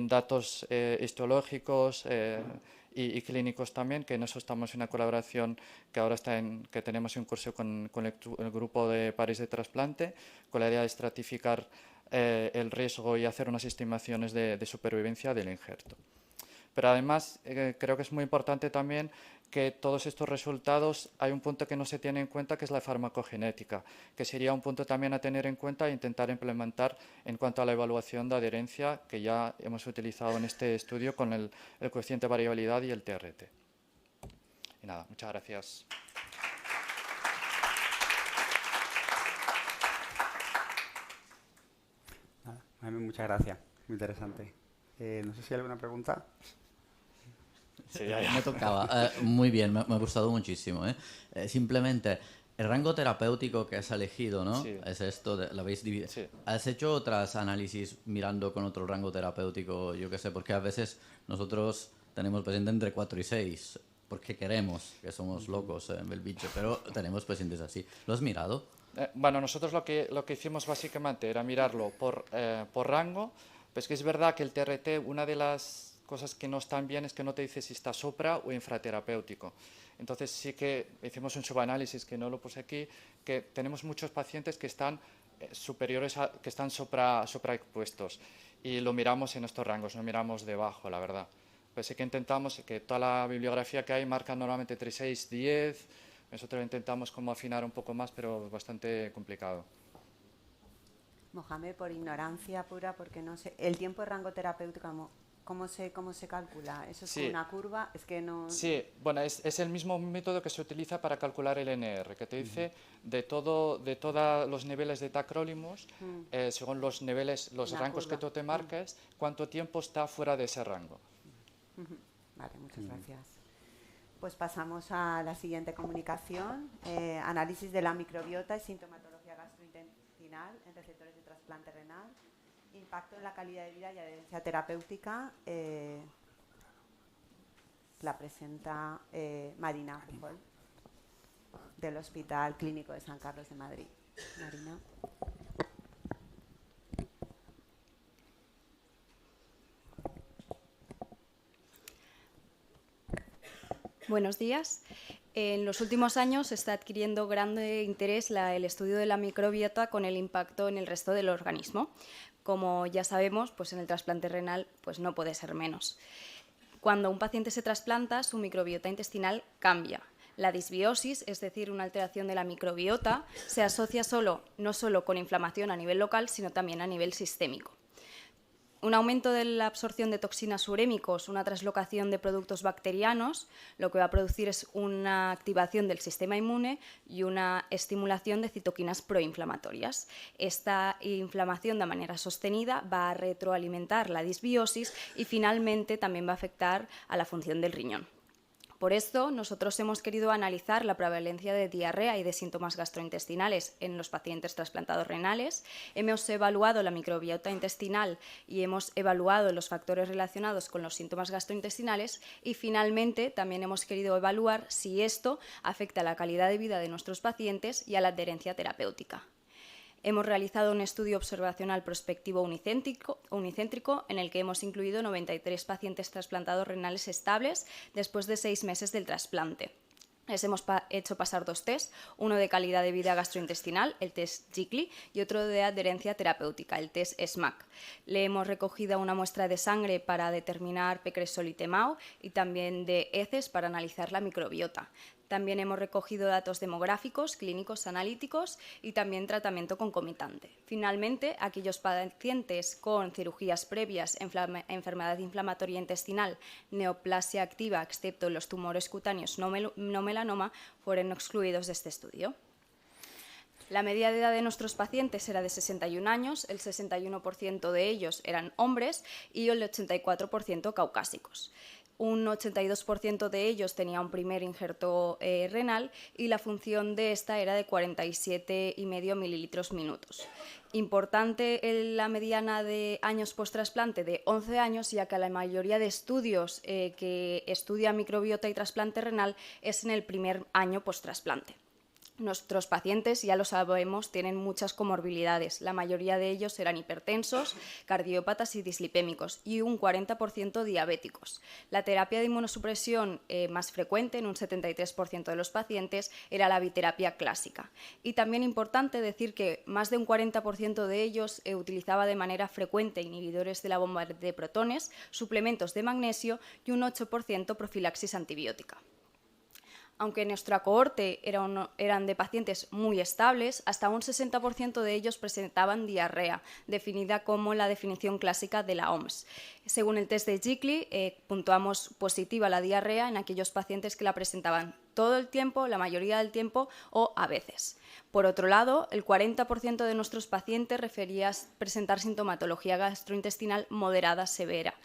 datos histológicos y clínicos también, que en eso estamos en una colaboración que ahora que tenemos un curso con el grupo de pares de trasplante, con la idea de estratificar el riesgo y hacer unas estimaciones de supervivencia del injerto. Pero además creo que es muy importante también que todos estos resultados, hay un punto que no se tiene en cuenta, que es la farmacogenética, que sería un punto también a tener en cuenta e intentar implementar en cuanto a la evaluación de adherencia que ya hemos utilizado en este estudio con el coeficiente de variabilidad y el TRT. Y nada, muchas gracias. Muchas gracias, muy interesante. No sé si hay alguna pregunta. Sí, me tocaba. Muy bien, me ha gustado muchísimo. Simplemente, el rango terapéutico que has elegido, ¿no? Sí. Es esto, lo habéis dividido. Sí. ¿Has hecho otros análisis mirando con otro rango terapéutico? Yo qué sé, porque a veces nosotros tenemos pacientes entre 4 y 6, porque queremos, que somos locos en el bicho, pero tenemos pacientes así. ¿Lo has mirado? Bueno, nosotros lo que hicimos básicamente era mirarlo por rango, pues que es verdad que el TRT, una de las cosas que no están bien es que no te dice si está supra o infraterapéutico. Entonces sí que hicimos un subanálisis, que no lo puse aquí, que tenemos muchos pacientes que están que están supraexpuestos y lo miramos en estos rangos, no miramos debajo, la verdad. Pues sí que intentamos que toda la bibliografía que hay marca normalmente entre 6 y 10, Nosotros intentamos como afinar un poco más, pero es bastante complicado. Mohamed, por ignorancia pura, porque no sé, el tiempo de rango terapéutico, ¿cómo se calcula? ¿Eso es Sí. con una curva? Es que no... Sí, bueno, es el mismo método que se utiliza para calcular el NR, que te dice de todos los niveles de tacrolimus, según los niveles, los La rangos que curva. tú te marques, cuánto tiempo está fuera de ese rango. Vale, muchas gracias. Pues pasamos a la siguiente comunicación. Análisis de la microbiota y sintomatología gastrointestinal en receptores de trasplante renal. Impacto en la calidad de vida y adherencia terapéutica. La presenta Marina Pujol, del Hospital Clínico de San Carlos de Madrid. Marina. Buenos días. En los últimos años se está adquiriendo grande interés el estudio de la microbiota con el impacto en el resto del organismo. Como ya sabemos, pues en el trasplante renal pues no puede ser menos. Cuando un paciente se trasplanta, su microbiota intestinal cambia. La disbiosis, es decir, una alteración de la microbiota, se asocia no solo con inflamación a nivel local, sino también a nivel sistémico. Un aumento de la absorción de toxinas urémicos, una translocación de productos bacterianos, lo que va a producir es una activación del sistema inmune y una estimulación de citoquinas proinflamatorias. Esta inflamación de manera sostenida va a retroalimentar la disbiosis y finalmente también va a afectar a la función del riñón. Por esto, nosotros hemos querido analizar la prevalencia de diarrea y de síntomas gastrointestinales en los pacientes trasplantados renales. Hemos evaluado la microbiota intestinal y hemos evaluado los factores relacionados con los síntomas gastrointestinales y finalmente también hemos querido evaluar si esto afecta a la calidad de vida de nuestros pacientes y a la adherencia terapéutica. Hemos realizado un estudio observacional prospectivo unicéntrico en el que hemos incluido 93 pacientes trasplantados renales estables después de 6 meses del trasplante. Les hemos hecho pasar 2 tests, uno de calidad de vida gastrointestinal, el test Gicli, y otro de adherencia terapéutica, el test SMAC. Le hemos recogido una muestra de sangre para determinar P-cresol y TMAO y también de heces para analizar la microbiota. También hemos recogido datos demográficos, clínicos, analíticos y también tratamiento concomitante. Finalmente, aquellos pacientes con cirugías previas, enfermedad inflamatoria intestinal, neoplasia activa, excepto los tumores cutáneos no melanoma, fueron excluidos de este estudio. La media de edad de nuestros pacientes era de 61 años, el 61% de ellos eran hombres y el 84% caucásicos. Un 82% de ellos tenía un primer injerto renal y la función de esta era de 47,5 mililitros minutos. Importante la mediana de años post-trasplante de 11 años, ya que la mayoría de estudios que estudian microbiota y trasplante renal es en el primer año post-trasplante. Nuestros pacientes, ya lo sabemos, tienen muchas comorbilidades. La mayoría de ellos eran hipertensos, cardiópatas y dislipémicos y un 40% diabéticos. La terapia de inmunosupresión más frecuente en un 73% de los pacientes era la biterapia clásica. Y también importante decir que más de un 40% de ellos utilizaba de manera frecuente inhibidores de la bomba de protones, suplementos de magnesio y un 8% profilaxis antibiótica. Aunque nuestra cohorte eran de pacientes muy estables, hasta un 60% de ellos presentaban diarrea, definida como la definición clásica de la OMS. Según el test de Gicli, puntuamos positiva la diarrea en aquellos pacientes que la presentaban todo el tiempo, la mayoría del tiempo o a veces. Por otro lado, el 40% de nuestros pacientes refería presentar sintomatología gastrointestinal moderada severa.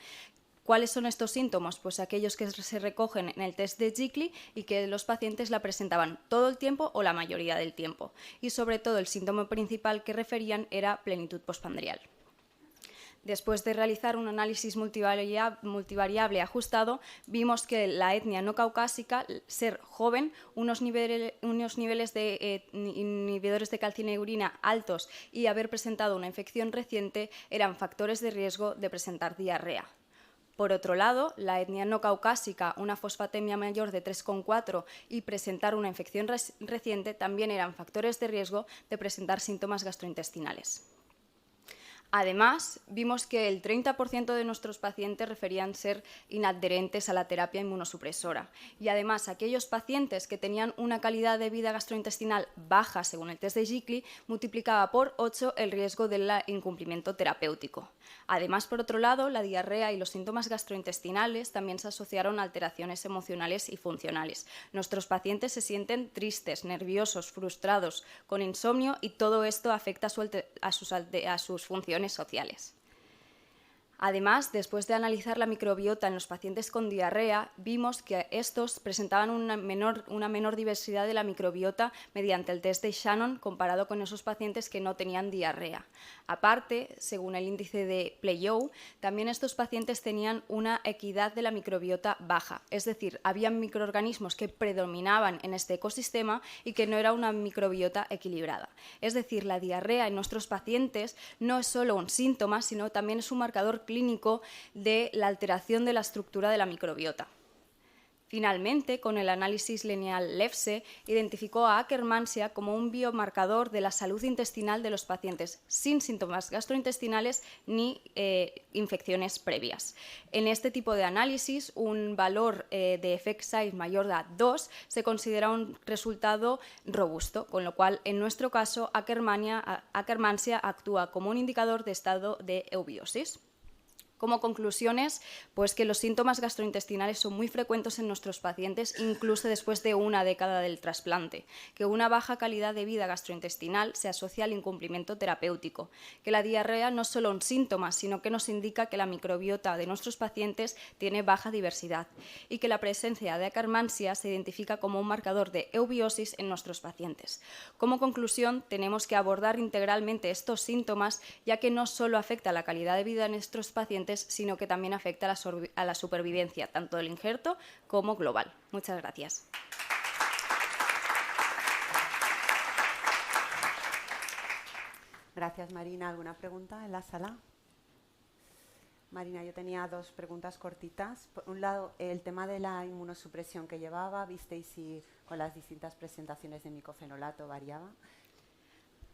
¿Cuáles son estos síntomas? Pues aquellos que se recogen en el test de Gicli y que los pacientes la presentaban todo el tiempo o la mayoría del tiempo. Y sobre todo el síntoma principal que referían era plenitud postprandial. Después de realizar un análisis multivariable ajustado, vimos que la etnia no caucásica, ser joven, unos niveles de inhibidores de calcineurina altos y haber presentado una infección reciente eran factores de riesgo de presentar diarrea. Por otro lado, la etnia no caucásica, una fosfatemia mayor de 3,4 y presentar una infección reciente también eran factores de riesgo de presentar síntomas gastrointestinales. Además, vimos que el 30% de nuestros pacientes referían ser inadherentes a la terapia inmunosupresora. Y además, aquellos pacientes que tenían una calidad de vida gastrointestinal baja, según el test de Gicli, multiplicaba por 8 el riesgo del incumplimiento terapéutico. Además, por otro lado, la diarrea y los síntomas gastrointestinales también se asociaron a alteraciones emocionales y funcionales. Nuestros pacientes se sienten tristes, nerviosos, frustrados, con insomnio y todo esto afecta a sus funciones sociales. Además, después de analizar la microbiota en los pacientes con diarrea, vimos que estos presentaban una menor diversidad de la microbiota mediante el test de Shannon comparado con esos pacientes que no tenían diarrea. Aparte, según el índice de Playow, también estos pacientes tenían una equidad de la microbiota baja, es decir, habían microorganismos que predominaban en este ecosistema y que no era una microbiota equilibrada. Es decir, la diarrea en nuestros pacientes no es solo un síntoma, sino también es un marcador clínico de la alteración de la estructura de la microbiota. Finalmente, con el análisis lineal Lefse, identificó a Akkermansia como un biomarcador de la salud intestinal de los pacientes sin síntomas gastrointestinales ni infecciones previas. En este tipo de análisis, un valor de effect size mayor a 2 se considera un resultado robusto, con lo cual, en nuestro caso, Akkermansia actúa como un indicador de estado de eubiosis. Como conclusiones, pues que los síntomas gastrointestinales son muy frecuentes en nuestros pacientes, incluso después de una década del trasplante, que una baja calidad de vida gastrointestinal se asocia al incumplimiento terapéutico, que la diarrea no es solo un síntoma, sino que nos indica que la microbiota de nuestros pacientes tiene baja diversidad y que la presencia de Akkermansia se identifica como un marcador de eubiosis en nuestros pacientes. Como conclusión, tenemos que abordar integralmente estos síntomas, ya que no solo afecta la calidad de vida de nuestros pacientes, sino que también afecta a la supervivencia, tanto del injerto como global. Muchas gracias. Gracias, Marina. ¿Alguna pregunta en la sala? Marina, yo tenía dos preguntas cortitas. Por un lado, el tema de la inmunosupresión que llevaba, ¿visteis si con las distintas presentaciones de micofenolato variaba?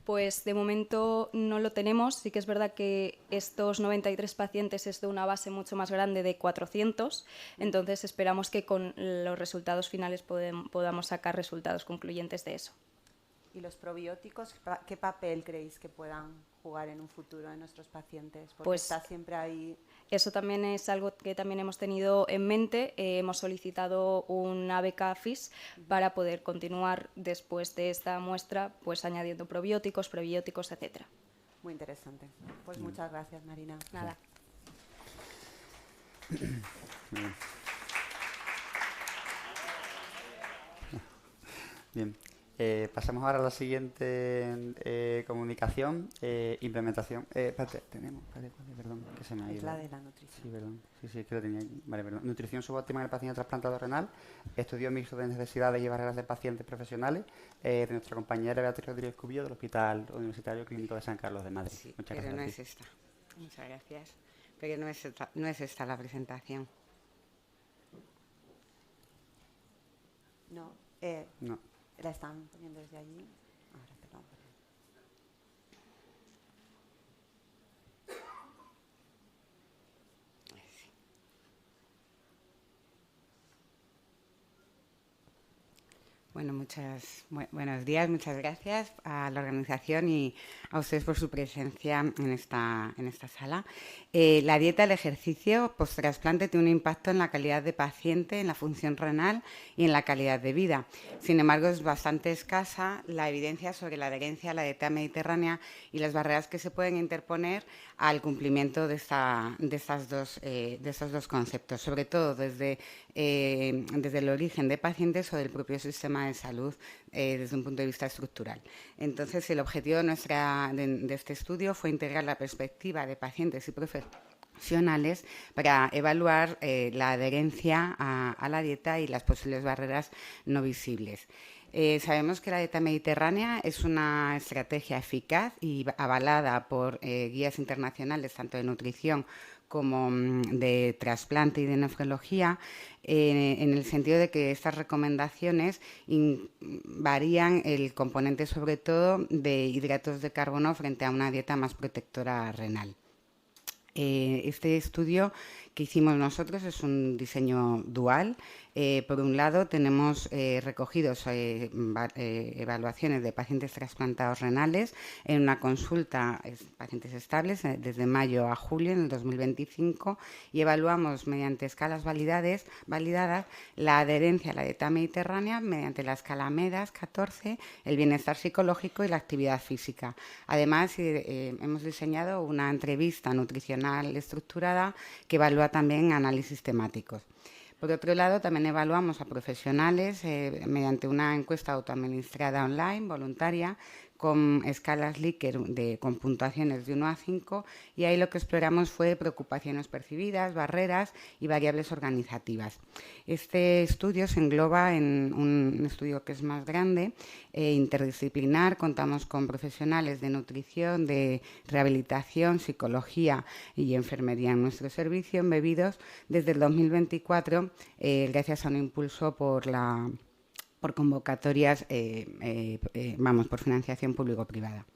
Pues de momento no lo tenemos. Sí que es verdad que estos 93 pacientes es de una base mucho más grande de 400, entonces esperamos que con los resultados finales podamos sacar resultados concluyentes de eso. ¿Y los probióticos, qué papel creéis que puedan jugar en un futuro en nuestros pacientes? Porque pues está siempre ahí. Eso también es algo que también hemos tenido en mente. Hemos solicitado una beca FIS para poder continuar después de esta muestra, pues añadiendo probióticos, prebióticos, etcétera. Muy interesante. Pues muchas gracias, Marina. Nada. Bien. Pasamos ahora a la siguiente comunicación, implementación. Espérate, perdón, que se me ha ido. Es la de la nutrición. Sí, perdón. Sí, que lo tenía. Vale, perdón. Nutrición subóptima en el paciente trasplantado renal. Estudio mixto de necesidades y barreras de pacientes profesionales de nuestra compañera Beatriz Rodríguez Cubillo del Hospital Universitario Clínico de San Carlos de Madrid. Sí, muchas pero gracias. No es esta. Muchas gracias. Pero no es esta la presentación. No. No. ¿La están poniendo desde allí? Ahora te lo voy a poner. Bueno, buenos días, muchas gracias a la organización y a ustedes por su presencia en esta sala. La dieta, el ejercicio post-trasplante tiene un impacto en la calidad de paciente, en la función renal y en la calidad de vida. Sin embargo, es bastante escasa la evidencia sobre la adherencia a la dieta mediterránea y las barreras que se pueden interponer al cumplimiento de estos dos conceptos, sobre todo desde el origen de pacientes o del propio sistema de salud desde un punto de vista estructural. Entonces, el objetivo de este estudio fue integrar la perspectiva de pacientes y profesionales para evaluar la adherencia a la dieta y las posibles barreras no visibles. Sabemos que la dieta mediterránea es una estrategia eficaz y avalada por guías internacionales tanto de nutrición como de trasplante y de nefrología, en el sentido de que estas recomendaciones varían el componente sobre todo de hidratos de carbono frente a una dieta más protectora renal. Este estudio que hicimos nosotros es un diseño dual. Por un lado, tenemos recogidos evaluaciones de pacientes trasplantados renales en una consulta, pacientes estables, desde mayo a julio en el 2025, y evaluamos mediante escalas validadas la adherencia a la dieta mediterránea mediante la escala MEDAS 14, el bienestar psicológico y la actividad física. Además, hemos diseñado una entrevista nutricional estructurada que evalúa también análisis temáticos. Por otro lado, también evaluamos a profesionales mediante una encuesta autoadministrada online, voluntaria, con escalas Likert con puntuaciones de 1 a 5, y ahí lo que exploramos fue preocupaciones percibidas, barreras y variables organizativas. Este estudio se engloba en un estudio que es más grande, interdisciplinar. Contamos con profesionales de nutrición, de rehabilitación, psicología y enfermería en nuestro servicio, embebidos desde el 2024, gracias a un impulso por convocatorias, por financiación público-privada.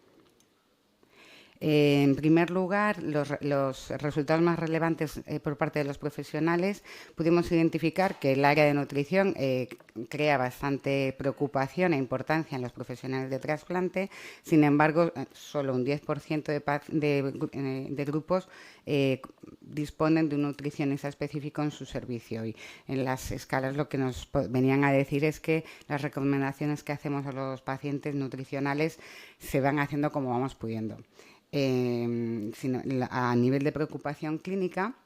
En primer lugar, los resultados más relevantes por parte de los profesionales, pudimos identificar que el área de nutrición crea bastante preocupación e importancia en los profesionales de trasplante. Sin embargo, solo un 10% de grupos disponen de un nutricionista específico en su servicio, y en las escalas lo que nos venían a decir es que las recomendaciones que hacemos a los pacientes nutricionales se van haciendo como vamos pudiendo. A nivel de preocupación clínica,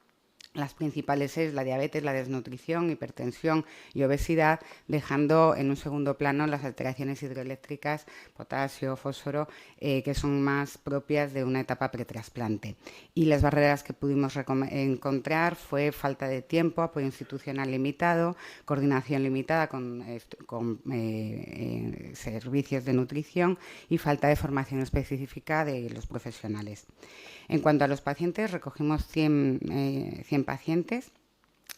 las principales es la diabetes, la desnutrición, hipertensión y obesidad, dejando en un segundo plano las alteraciones hidroeléctricas, potasio, fósforo, que son más propias de una etapa pretrasplante. Y las barreras que pudimos encontrar fue falta de tiempo, apoyo institucional limitado, coordinación limitada con servicios de nutrición y falta de formación específica de los profesionales. En cuanto a los pacientes, recogimos 100 pacientes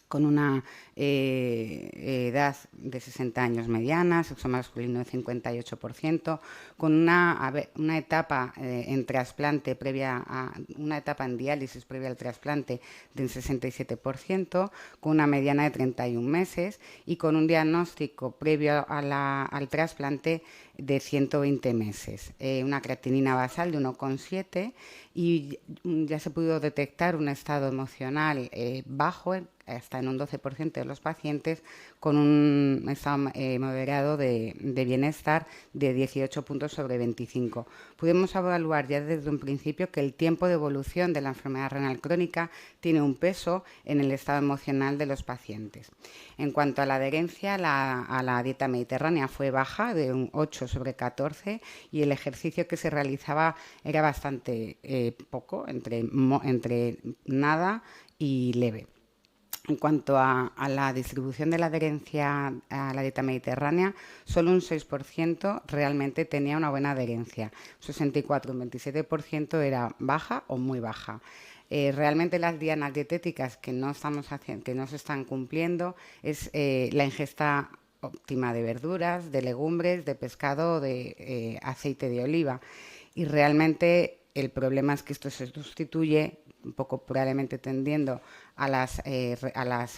con una edad de 60 años mediana, sexo masculino de 58%, con una etapa en trasplante una etapa en diálisis previa al trasplante del 67%, con una mediana de 31 meses y con un diagnóstico previo al trasplante de 120 meses, una creatinina basal de 1,7, y ya se pudo detectar un estado emocional bajo, hasta en un 12% de los pacientes, con un estado moderado de bienestar de 18 puntos sobre 25. Pudimos evaluar ya desde un principio que el tiempo de evolución de la enfermedad renal crónica tiene un peso en el estado emocional de los pacientes. En cuanto a la adherencia a la dieta mediterránea, fue baja, de un 8 sobre 14, y el ejercicio que se realizaba era bastante poco, entre nada y leve. En cuanto a la distribución de la adherencia a la dieta mediterránea, solo un 6% realmente tenía una buena adherencia. 64, un 27% era baja o muy baja. Realmente las dianas dietéticas que no se están cumpliendo es la ingesta óptima de verduras, de legumbres, de pescado, de aceite de oliva. Y realmente el problema es que esto se sustituye, un poco probablemente tendiendo a las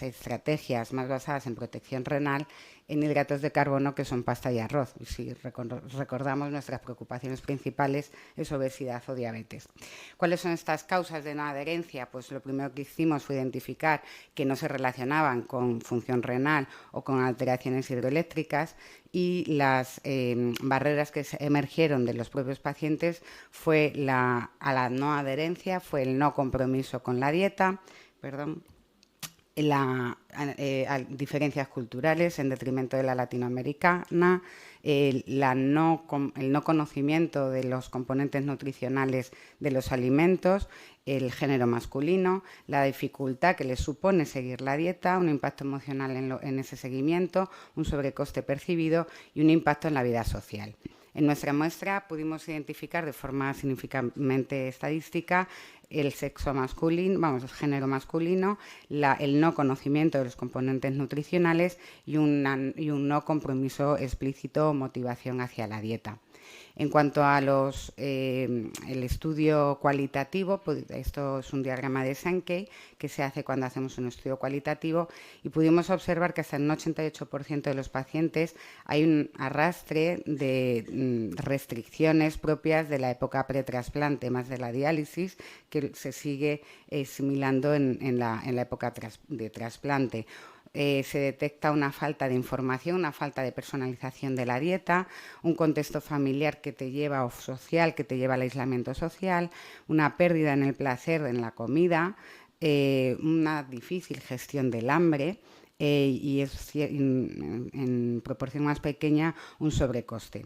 estrategias más basadas en protección renal, en hidratos de carbono, que son pasta y arroz. Y si recordamos, nuestras preocupaciones principales es obesidad o diabetes. ¿Cuáles son estas causas de no adherencia? Pues lo primero que hicimos fue identificar que no se relacionaban con función renal o con alteraciones hidroeléctricas, y las barreras que emergieron de los propios pacientes a la no adherencia fue el no compromiso con la dieta, diferencias culturales en detrimento de la latinoamericana, el no conocimiento de los componentes nutricionales de los alimentos, el género masculino, la dificultad que les supone seguir la dieta, un impacto emocional en ese seguimiento, un sobrecoste percibido y un impacto en la vida social. En nuestra muestra pudimos identificar de forma significativamente estadística el sexo masculino, el género masculino, el no conocimiento de los componentes nutricionales y un no compromiso explícito o motivación hacia la dieta. En cuanto a el estudio cualitativo, pues esto es un diagrama de Sankey que se hace cuando hacemos un estudio cualitativo y pudimos observar que hasta en un 88% de los pacientes hay un arrastre de restricciones propias de la época pretrasplante, más de la diálisis, que se sigue asimilando en la época de trasplante. Se detecta una falta de información, una falta de personalización de la dieta, un contexto familiar que te lleva, o social, que te lleva al aislamiento social, una pérdida en el placer en la comida, una difícil gestión del hambre y en proporción más pequeña un sobrecoste.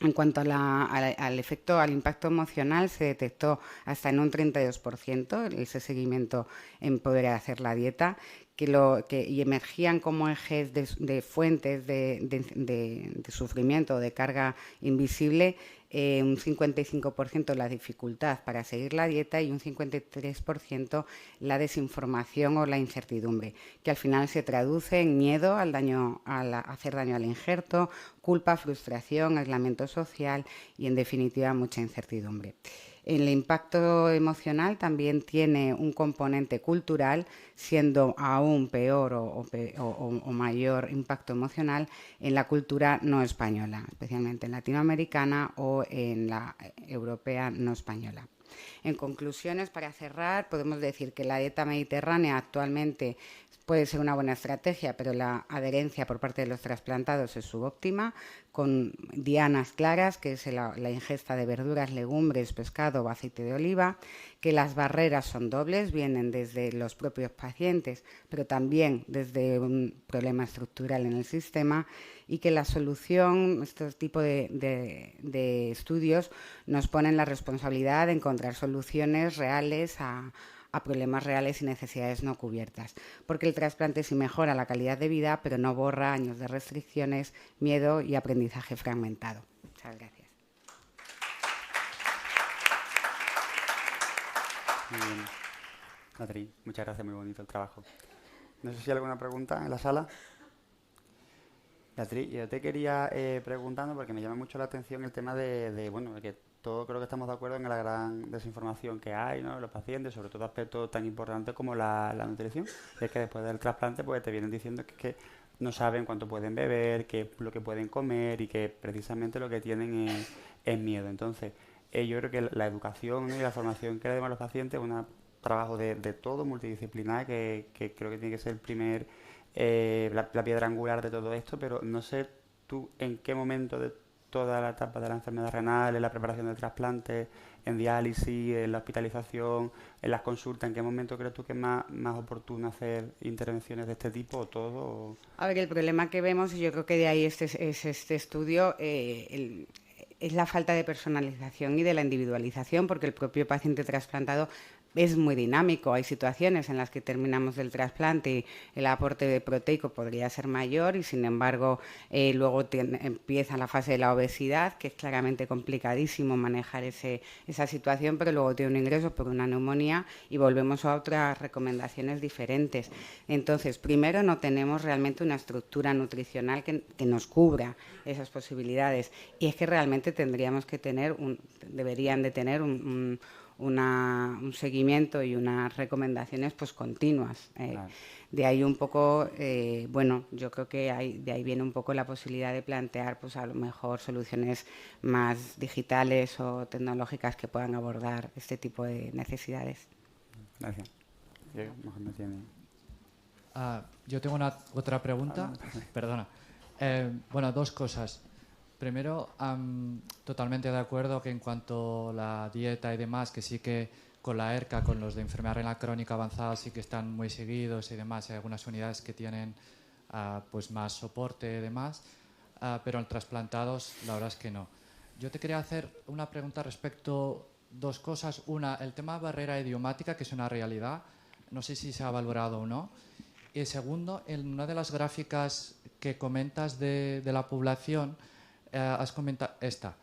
En cuanto al impacto emocional, se detectó hasta en un 32% ese seguimiento en poder hacer la dieta, y emergían como ejes de fuentes de sufrimiento o de carga invisible, un 55% la dificultad para seguir la dieta y un 53% la desinformación o la incertidumbre, que al final se traduce en miedo al hacer daño al injerto, culpa, frustración, aislamiento social y, en definitiva, mucha incertidumbre. El impacto emocional también tiene un componente cultural, siendo aún peor o mayor impacto emocional en la cultura no española, especialmente en latinoamericana o en la europea no española. En conclusiones, para cerrar, podemos decir que la dieta mediterránea actualmente puede ser una buena estrategia, pero la adherencia por parte de los trasplantados es subóptima, con dianas claras, que es la ingesta de verduras, legumbres, pescado o aceite de oliva, que las barreras son dobles, vienen desde los propios pacientes, pero también desde un problema estructural en el sistema, y que la solución, este tipo de estudios, nos ponen la responsabilidad de encontrar soluciones reales a problemas reales y necesidades no cubiertas, porque el trasplante sí mejora la calidad de vida, pero no borra años de restricciones, miedo y aprendizaje fragmentado. Muchas gracias. Muy bien. Beatriz, muchas gracias, muy bonito el trabajo. No sé si hay alguna pregunta en la sala. Beatriz, yo te quería preguntando, porque me llama mucho la atención el tema de que todos creo que estamos de acuerdo en la gran desinformación que hay, ¿no?, en los pacientes, sobre todo aspectos tan importantes como la nutrición. Es que después del trasplante pues te vienen diciendo que no saben cuánto pueden beber, qué es lo que pueden comer y que precisamente lo que tienen es miedo. Entonces, yo creo que la educación, ¿no?, y la formación que le demos a los pacientes es un trabajo de todo, multidisciplinar, que creo que tiene que ser el primer, la piedra angular de todo esto, pero no sé tú en qué momento de toda la etapa de la enfermedad renal, en la preparación del trasplante, en diálisis, en la hospitalización, en las consultas, ¿en qué momento crees tú que es más oportuno hacer intervenciones de este tipo o todo? O... A ver, el problema que vemos, y yo creo que de ahí es este estudio, es la falta de personalización y de la individualización, porque el propio paciente trasplantado es muy dinámico. Hay situaciones en las que terminamos el trasplante y el aporte proteico podría ser mayor y, sin embargo, luego empieza la fase de la obesidad, que es claramente complicadísimo manejar esa situación, pero luego tiene un ingreso por una neumonía y volvemos a otras recomendaciones diferentes. Entonces, primero, no tenemos realmente una estructura nutricional que nos cubra esas posibilidades, y es que realmente tendríamos que deberían de tener un seguimiento y unas recomendaciones pues continuas. Claro. De ahí un poco, yo creo que de ahí viene un poco la posibilidad de plantear pues a lo mejor soluciones más digitales o tecnológicas que puedan abordar este tipo de necesidades. Gracias. Yo tengo otra pregunta. Perdona. Dos cosas. Primero, totalmente de acuerdo que en cuanto a la dieta y demás, que sí que con la ERCA, con los de enfermedad renal crónica avanzada, sí que están muy seguidos y demás. Hay algunas unidades que tienen pues más soporte y demás, pero en trasplantados la verdad es que no. Yo te quería hacer una pregunta respecto a dos cosas. Una, el tema barrera idiomática, que es una realidad. No sé si se ha valorado o no. Y segundo, en una de las gráficas que comentas de la población, has comentado esta.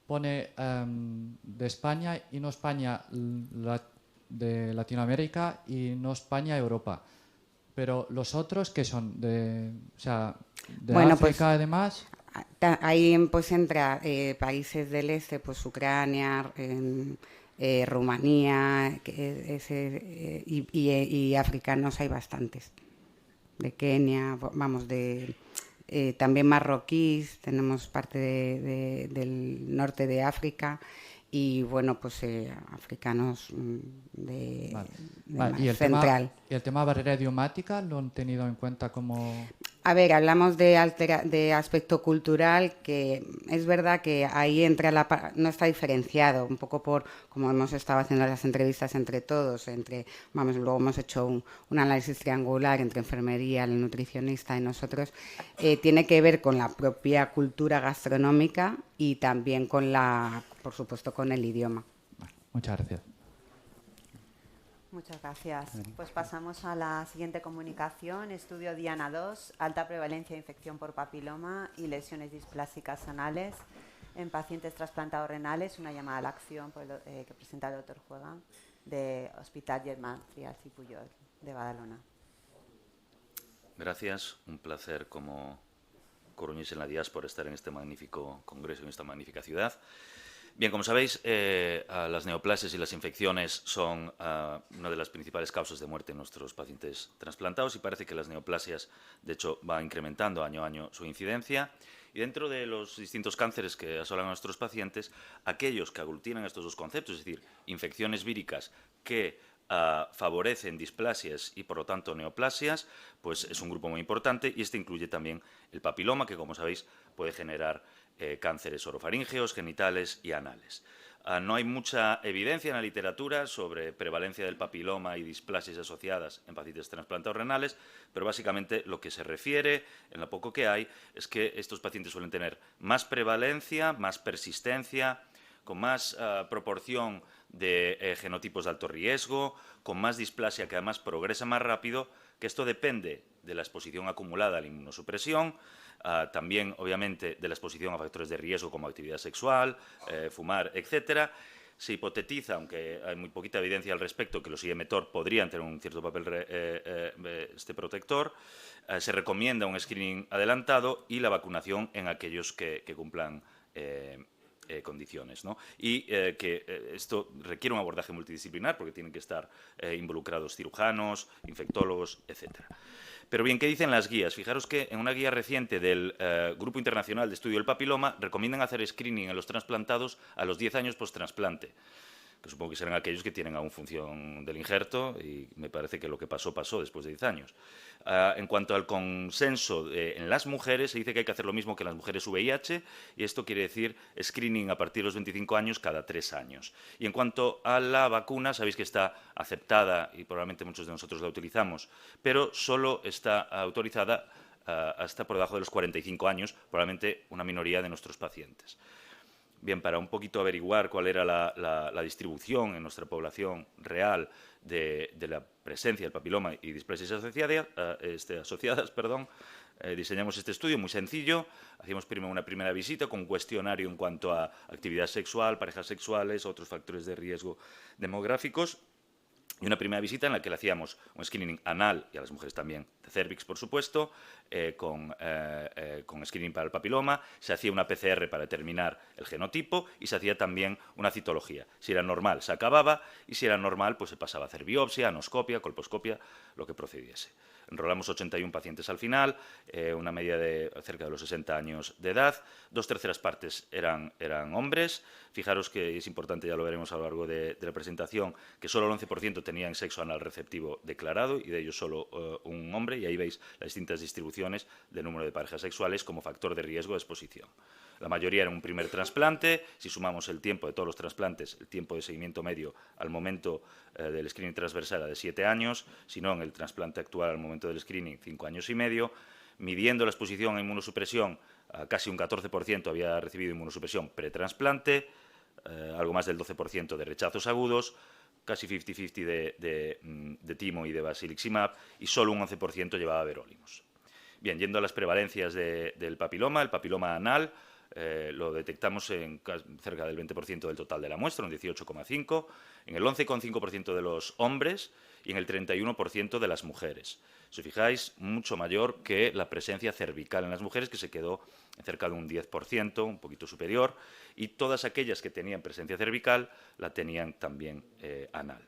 Pone de España y no España de Latinoamérica y no España Europa. Pero los otros, ¿qué son? De Bueno, África, pues, además. Ahí pues entra países del este, pues Ucrania, Rumanía, y africanos hay bastantes. De Kenia, vamos, también marroquíes, tenemos parte del norte de África y bueno, pues africanos de ¿Y el central. ¿Y el tema barrera idiomática lo han tenido en cuenta como...? A ver, hablamos de aspecto cultural, que es verdad que ahí entra no está diferenciado, un poco por como hemos estado haciendo las entrevistas entre todos, luego hemos hecho un análisis triangular entre enfermería, el nutricionista y nosotros, tiene que ver con la propia cultura gastronómica y también por supuesto, con el idioma. Muchas gracias. Muchas gracias. Pues pasamos a la siguiente comunicación. Estudio Diana 2, alta prevalencia de infección por papiloma y lesiones displásicas anales en pacientes trasplantados renales. Una llamada a la acción que presenta el doctor Juega de Hospital Germán Trias y Puyol de Badalona. Gracias. Un placer como coruñés en la diáspora estar en este magnífico congreso, en esta magnífica ciudad. Bien, como sabéis, las neoplasias y las infecciones son una de las principales causas de muerte en nuestros pacientes trasplantados y parece que las neoplasias, de hecho, va incrementando año a año su incidencia. Y dentro de los distintos cánceres que asolan a nuestros pacientes, aquellos que aglutinan estos dos conceptos, es decir, infecciones víricas que favorecen displasias y, por lo tanto, neoplasias, pues es un grupo muy importante y este incluye también el papiloma, que, como sabéis, puede generar cánceres orofaríngeos, genitales y anales. No hay mucha evidencia en la literatura sobre prevalencia del papiloma y displasias asociadas en pacientes trasplantados renales, pero básicamente lo que se refiere, en lo poco que hay, es que estos pacientes suelen tener más prevalencia, más persistencia, con más proporción de genotipos de alto riesgo, con más displasia que además progresa más rápido, que esto depende de la exposición acumulada a la inmunosupresión, también, obviamente, de la exposición a factores de riesgo como actividad sexual, fumar, etcétera. Se hipotetiza, aunque hay muy poquita evidencia al respecto, que los IM-TOR podrían tener un cierto papel protector. Se recomienda un screening adelantado y la vacunación en aquellos que cumplan condiciones, ¿no? Y que esto requiere un abordaje multidisciplinar porque tienen que estar involucrados cirujanos, infectólogos, etcétera. Pero bien, ¿qué dicen las guías? Fijaros que en una guía reciente del Grupo Internacional de Estudio del Papiloma recomiendan hacer screening en los trasplantados a los 10 años post-trasplante, que supongo que serán aquellos que tienen aún función del injerto y me parece que lo que pasó, pasó después de 10 años. En cuanto al consenso en las mujeres, se dice que hay que hacer lo mismo que en las mujeres VIH y esto quiere decir screening a partir de los 25 años cada 3 años. Y en cuanto a la vacuna, sabéis que está aceptada y probablemente muchos de nosotros la utilizamos, pero solo está autorizada hasta por debajo de los 45 años, probablemente una minoría de nuestros pacientes. Bien, para un poquito averiguar cuál era la distribución en nuestra población real de la presencia del papiloma y displasias asociadas, diseñamos este estudio muy sencillo. Hacíamos primero una primera visita con un cuestionario en cuanto a actividad sexual, parejas sexuales, otros factores de riesgo demográficos. Y una primera visita en la que le hacíamos un screening anal, y a las mujeres también, de cervix, por supuesto, con screening para el papiloma. Se hacía una PCR para determinar el genotipo y se hacía también una citología. Si era normal, se acababa, y si era normal, pues se pasaba a hacer biopsia, anoscopia, colposcopia, lo que procediese. Enrolamos 81 pacientes al final, una media de cerca de los 60 años de edad. 2/3 partes eran hombres. Fijaros que es importante, ya lo veremos a lo largo de la presentación, que solo el 11% tenían sexo anal receptivo declarado y de ellos solo un hombre, y ahí veis las distintas distribuciones del número de parejas sexuales como factor de riesgo de exposición. La mayoría era un primer trasplante. Si sumamos el tiempo de todos los trasplantes, el tiempo de seguimiento medio al momento del screening transversal era de 7 años, si no, en el trasplante actual al momento del screening 5 años y medio. Midiendo la exposición a inmunosupresión, casi un 14% había recibido inmunosupresión pretrasplante, algo más del 12% de rechazos agudos, casi 50-50 de timo y de basiliximab, y solo un 11% llevaba verólimos. Bien, yendo a las prevalencias del papiloma, el papiloma anal lo detectamos en cerca del 20% del total de la muestra, un 18,5%, en el 11,5% de los hombres y en el 31% de las mujeres. Si os fijáis, mucho mayor que la presencia cervical en las mujeres, que se quedó en cerca de un 10%, un poquito superior, y todas aquellas que tenían presencia cervical la tenían también anal.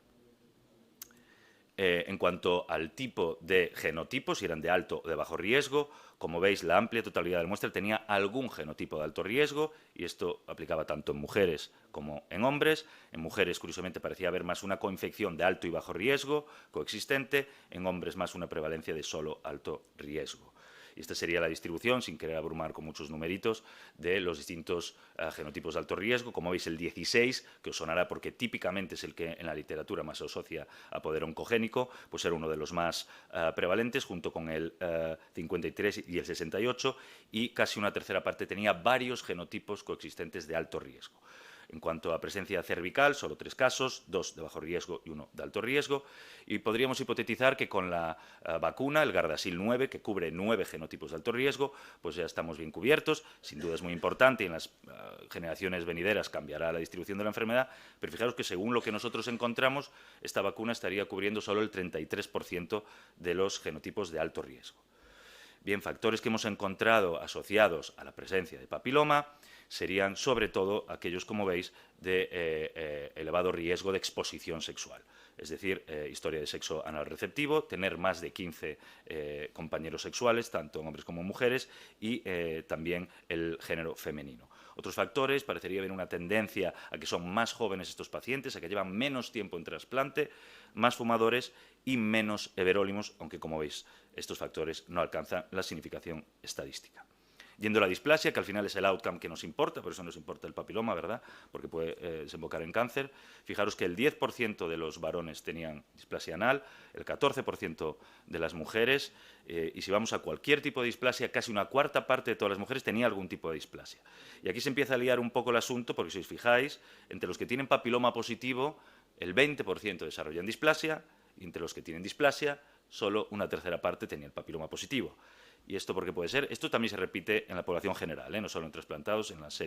En cuanto al tipo de genotipo, si eran de alto o de bajo riesgo, como veis, la amplia totalidad de la muestra tenía algún genotipo de alto riesgo, y esto aplicaba tanto en mujeres como en hombres. En mujeres, curiosamente, parecía haber más una coinfección de alto y bajo riesgo coexistente, en hombres más una prevalencia de solo alto riesgo. Y esta sería la distribución, sin querer abrumar con muchos numeritos, de los distintos genotipos de alto riesgo. Como veis, el 16, que os sonará porque típicamente es el que en la literatura más se asocia a poder oncogénico, pues era uno de los más prevalentes, junto con el 53 y el 68, y casi una tercera parte tenía varios genotipos coexistentes de alto riesgo. En cuanto a presencia cervical, solo 3 casos, 2 de bajo riesgo y 1 de alto riesgo. Y podríamos hipotetizar que con la vacuna, el Gardasil 9, que cubre 9 genotipos de alto riesgo, pues ya estamos bien cubiertos. Sin duda es muy importante y en las generaciones venideras cambiará la distribución de la enfermedad, pero fijaros que según lo que nosotros encontramos, esta vacuna estaría cubriendo solo el 33% de los genotipos de alto riesgo. Bien, factores que hemos encontrado asociados a la presencia de papiloma serían sobre todo aquellos, como veis, de elevado riesgo de exposición sexual. Es decir, historia de sexo anal receptivo, tener más de 15 compañeros sexuales, tanto en hombres como en mujeres, y también el género femenino. Otros factores, parecería haber una tendencia a que son más jóvenes estos pacientes, a que llevan menos tiempo en trasplante, más fumadores y menos heberólimos, aunque, como veis, estos factores no alcanzan la significación estadística. Yendo a la displasia, que al final es el outcome que nos importa, por eso nos importa el papiloma, ¿verdad? Porque puede desembocar en cáncer. Fijaros que el 10% de los varones tenían displasia anal, el 14% de las mujeres, y si vamos a cualquier tipo de displasia, casi una cuarta parte de todas las mujeres tenía algún tipo de displasia. Y aquí se empieza a liar un poco el asunto, porque si os fijáis, entre los que tienen papiloma positivo, el 20% desarrollan displasia, y entre los que tienen displasia, solo una tercera parte tenía el papiloma positivo. ¿Y esto por qué puede ser? Esto también se repite en la población general, no solo en trasplantados, en las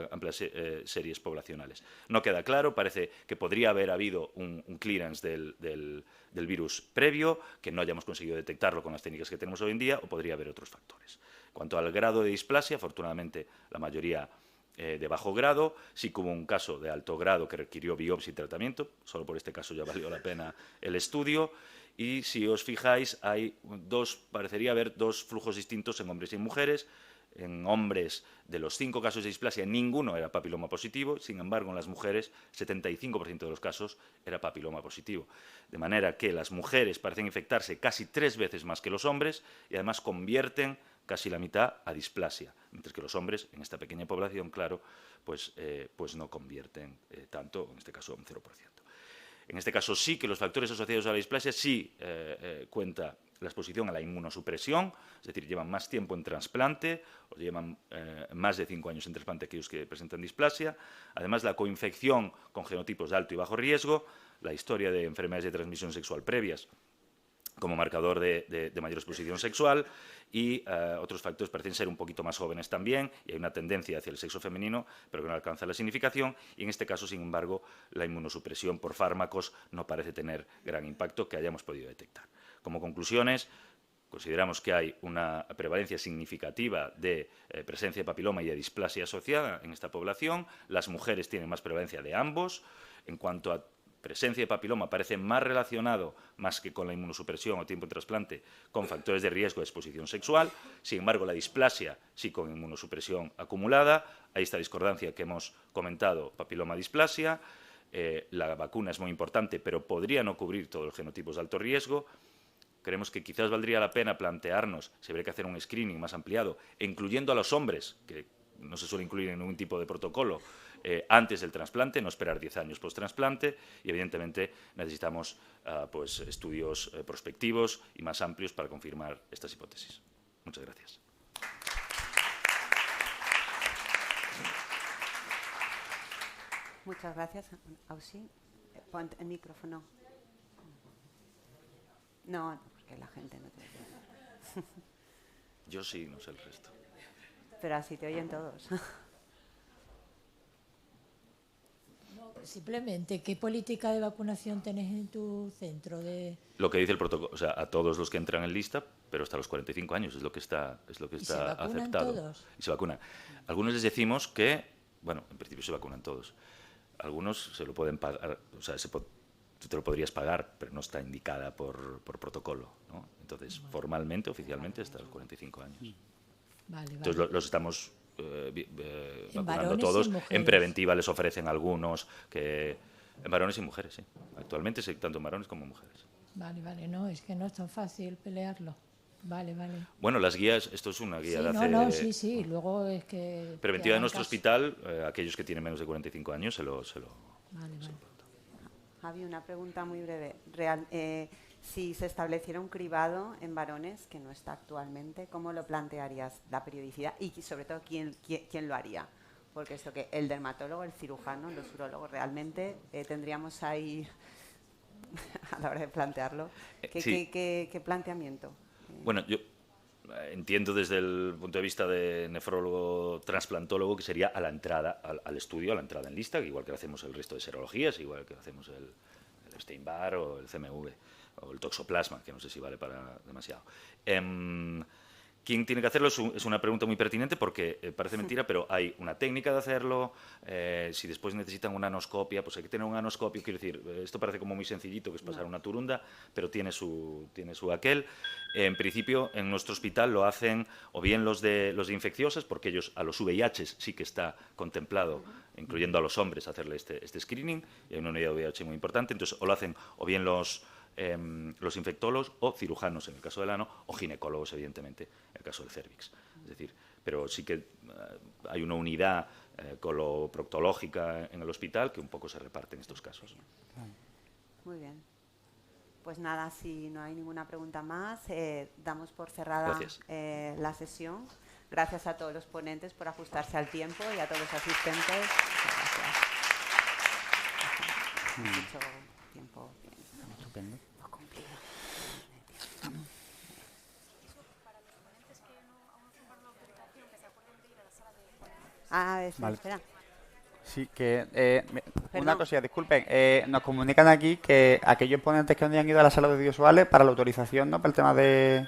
amplias series poblacionales. No queda claro, parece que podría haber habido un clearance del virus previo, que no hayamos conseguido detectarlo con las técnicas que tenemos hoy en día, o podría haber otros factores. En cuanto al grado de displasia, afortunadamente la mayoría de bajo grado, sí que hubo un caso de alto grado que requirió biopsia y tratamiento, solo por este caso ya valió la pena el estudio. Y si os fijáis, parecería haber 2 flujos distintos en hombres y en mujeres. En hombres, de los 5 casos de displasia, ninguno era papiloma positivo. Sin embargo, en las mujeres, 75% de los casos era papiloma positivo. De manera que las mujeres parecen infectarse casi 3 veces más que los hombres y además convierten casi la mitad a displasia, mientras que los hombres, en esta pequeña población, claro, pues no convierten tanto, en este caso un 0%. En este caso sí que los factores asociados a la displasia sí cuenta la exposición a la inmunosupresión, es decir, llevan más tiempo en trasplante o llevan más de 5 años en trasplante aquellos que presentan displasia. Además, la coinfección con genotipos de alto y bajo riesgo, la historia de enfermedades de transmisión sexual previas como marcador de mayor exposición sexual, y otros factores parecen ser un poquito más jóvenes también, y hay una tendencia hacia el sexo femenino, pero que no alcanza la significación, y en este caso, sin embargo, la inmunosupresión por fármacos no parece tener gran impacto que hayamos podido detectar. Como conclusiones, consideramos que hay una prevalencia significativa de presencia de papiloma y de displasia asociada en esta población. Las mujeres tienen más prevalencia de ambos. En cuanto a presencia de papiloma, parece más relacionado, más que con la inmunosupresión o tiempo en trasplante, con factores de riesgo de exposición sexual. Sin embargo, la displasia sí con inmunosupresión acumulada. Hay esta discordancia que hemos comentado, papiloma-displasia. La vacuna es muy importante, pero podría no cubrir todos los genotipos de alto riesgo. Creemos que quizás valdría la pena plantearnos si habría que hacer un screening más ampliado, incluyendo a los hombres, que no se suele incluir en ningún tipo de protocolo, antes del trasplante, no esperar 10 años post-trasplante, y evidentemente necesitamos pues, estudios prospectivos y más amplios para confirmar estas hipótesis. Muchas gracias. Muchas gracias, Ausi. Pon el micrófono. No, porque la gente no tiene. Yo sí, no sé el resto. pero así te oyen todos. Simplemente, ¿qué política de vacunación tenés en tu centro? Lo que dice el protocolo, o sea, a todos los que entran en lista, pero hasta los 45 años, es lo que está ¿Y se vacunan aceptado. todos? Y se vacunan. Algunos les decimos que, bueno, en principio se vacunan todos. Algunos se lo pueden pagar, o sea, tú te lo podrías pagar, pero no está indicada por protocolo, ¿no? Entonces, formalmente, oficialmente, hasta los 45 años. Vale. Entonces, los estamos vacunando todos. En preventiva les ofrecen algunos, en varones y mujeres, sí. Actualmente, sí, tanto en varones como en mujeres. Vale, no, es que no es tan fácil pelearlo. Vale. Bueno, las guías, esto es una guía de hace... Sí, luego es que... Preventiva de nuestro hospital, aquellos que tienen menos de 45 años se lo Vale. Javi, una pregunta muy breve. Si se estableciera un cribado en varones, que no está actualmente, ¿cómo lo plantearías, la periodicidad? Y sobre todo, ¿quién lo haría? Porque esto que el dermatólogo, el cirujano, los urólogos, realmente tendríamos ahí, a la hora de plantearlo, ¿qué planteamiento? Bueno, yo entiendo desde el punto de vista de nefrólogo transplantólogo que sería a la entrada al estudio, a la entrada en lista, igual que hacemos el resto de serologías, igual que hacemos el Epstein-Barr o el CMV o el toxoplasma, que no sé si vale para demasiado. ¿Quién tiene que hacerlo? Es una pregunta muy pertinente porque parece mentira, pero hay una técnica de hacerlo. Si después necesitan una anoscopia, pues hay que tener un anoscopio. Quiero decir, esto parece como muy sencillito, que es pasar una turunda, pero tiene su aquel. En principio, en nuestro hospital lo hacen o bien los de infecciosas, porque ellos a los VIH sí que está contemplado, incluyendo a los hombres, hacerle este screening, y hay una unidad de VIH muy importante. Entonces, o lo hacen o bien los infectólogos o cirujanos en el caso del ano, o ginecólogos, evidentemente, en el caso del cérvix. Es decir, pero sí que hay una unidad coloproctológica en el hospital que un poco se reparte en estos casos. Muy bien. Pues nada, si no hay ninguna pregunta más, damos por cerrada la sesión. Gracias a todos los ponentes por ajustarse al tiempo y a todos los asistentes. Gracias. Mucho tiempo. Estupendo. Espera. Sí, que una cosilla, disculpen, nos comunican aquí que aquellos ponentes que no han ido a la sala de audiovisuales para la autorización, ¿no? Para el tema de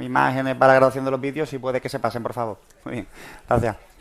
imágenes, para la grabación de los vídeos, si puede que se pasen, por favor. Muy bien, gracias.